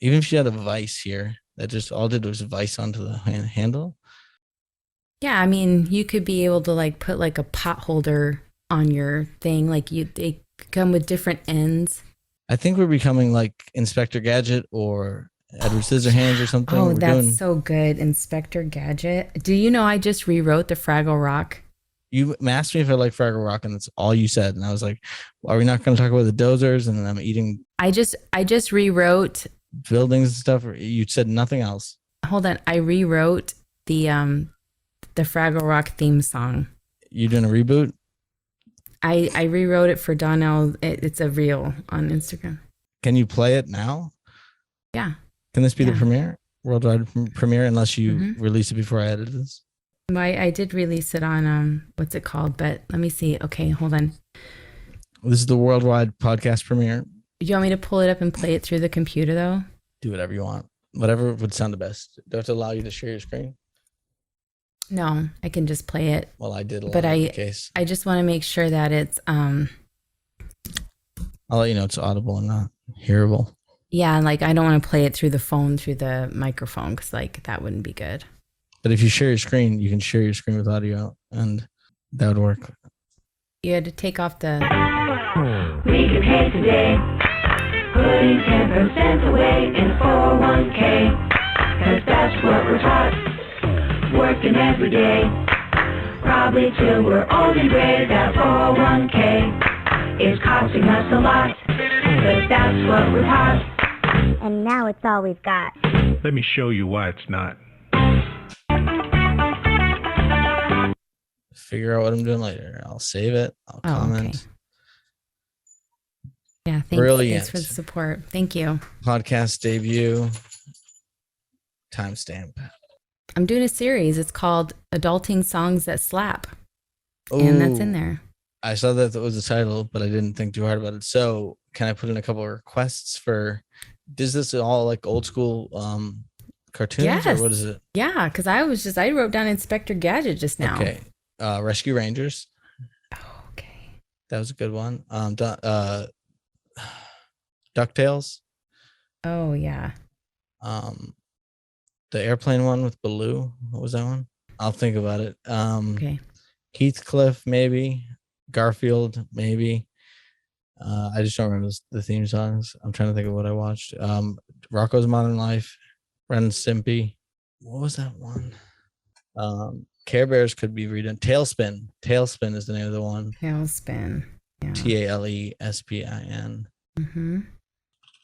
Even if you had a vice here that just all did was vice onto the handle. Yeah, I mean, you could be able to like put like a pot holder on your thing. Like they come with different ends. I think we're becoming like Inspector Gadget or Edward Scissorhands or something. Oh, that's so good. Inspector Gadget. Do you know I just rewrote the Fraggle Rock? You asked me if I like Fraggle Rock, and that's all you said. And I was like, well, are we not going to talk about the dozers? And then I'm eating. I just rewrote buildings and stuff. You said nothing else. Hold on. I rewrote the Fraggle Rock theme song. You doing a reboot? I rewrote it for Donnell. It's a reel on Instagram. Can you play it now? Yeah. Can this be the premiere? Worldwide premiere, unless you release it before I edit this? I did release it on what's it called? But let me see. Okay, hold on. This is the worldwide podcast premiere. You want me to pull it up and play it through the computer though? Do whatever you want. Whatever would sound the best. Do I have to allow you to share your screen? No, I can just play it. Well, I did. But I just want to make sure that it's I'll let you know it's audible and not hearable. Yeah, like I don't want to play it through the phone, through the microphone, because like that wouldn't be good. But if you share your screen, you can share your screen with audio, and that would work. You had to take off the. We can pay today, putting 10% away in 401k, cause that's what we're taught, working every day, probably till we're old and gray. That 401k is costing us a lot, but that's what we're taught. And now it's all we've got. Let me show you why it's not. Figure out what I'm doing later. I'll save it. I'll comment. Okay. Yeah, thanks for the support. Thank you. Podcast debut. Timestamp. I'm doing a series. It's called Adulting Songs That Slap. Ooh, and that's in there. I saw that was the title, but I didn't think too hard about it. So can I put in a couple of requests for, is this all like old school cartoons? Yes. Or what is it? Yeah, because I wrote down Inspector Gadget just now. Okay. Rescue Rangers. Oh, okay. That was a good one. DuckTales. Oh yeah. The airplane one with Baloo. What was that one? I'll think about it. Okay. Heathcliff, maybe. Garfield, maybe. I just don't remember the theme songs. I'm trying to think of what I watched. Rocco's Modern Life, Ren and Stimpy. What was that one? Care Bears could be redone. Tailspin. Tailspin is the name of the one. Tailspin. Yeah. TALESPIN. Mm-hmm.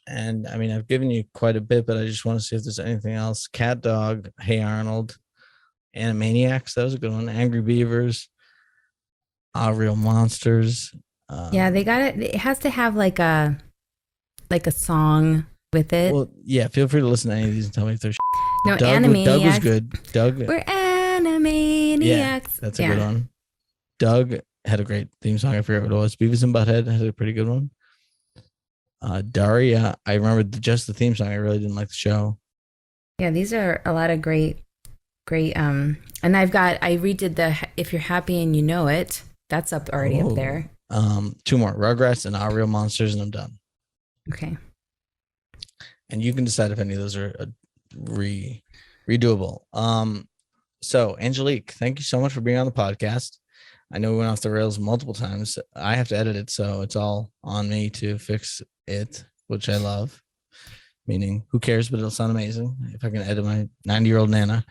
And I mean, I've given you quite a bit, but I just want to see if there's anything else. Cat Dog, Hey Arnold, Animaniacs. That was a good one. Angry Beavers, Real Monsters. Yeah, they got it. It has to have like a song with it. Well, yeah. Feel free to listen to any of these and tell me if there's. No, Doug was good. Doug. We're Animaniacs. Yeah, that's a good one. Doug had a great theme song. I forget what it was. Beavis and Butthead had a pretty good one. Daria, I remember just the theme song. I really didn't like the show. Yeah, these are a lot of great. And I redid the If You're Happy and You Know It. That's already up there. Two more, Rugrats and Our Real Monsters, and I'm done. Okay. And you can decide if any of those are redoable. So Angelique, thank you so much for being on the podcast. I know we went off the rails multiple times. I have to edit it, so it's all on me to fix it, which I love. Meaning, who cares? But it'll sound amazing. If I can edit my 90-year-old Nana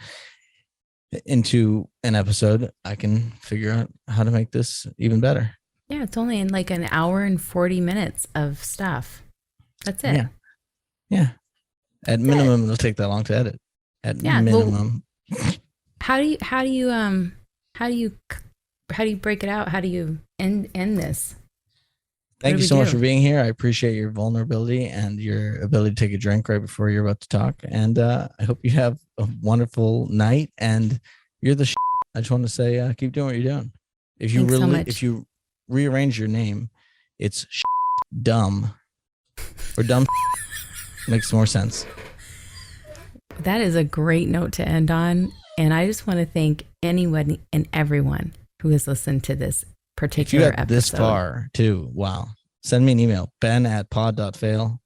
into an episode, I can figure out how to make this even better. Yeah, it's only in like an hour and 40 minutes of stuff. That's it. Yeah. At minimum, it'll take that long to edit. At minimum. Well, how do you break it out? How do you end this? Thank you so much for being here. I appreciate your vulnerability and your ability to take a drink right before you're about to talk. And I hope you have a wonderful night. And you're the I just want to say, keep doing what you're doing. If you rearrange your name, it's dumb or dumb. Makes more sense. That is a great note to end on. And I just want to thank anyone and everyone who has listened to this particular episode. This far too. Wow. Send me an email, ben@pod.fail.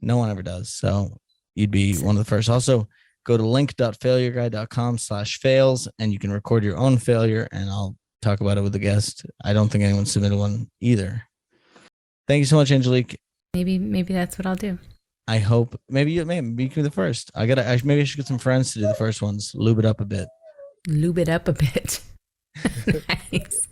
No one ever does. So you'd be one of the first. Also, go to link.failureguy.com/fails and you can record your own failure and I'll talk about it with the guest. I don't think anyone submitted one either. Thank you so much, Angelique. Maybe that's what I'll do. I hope maybe you can be the first. Maybe I should get some friends to do the first ones. Lube it up a bit. Nice.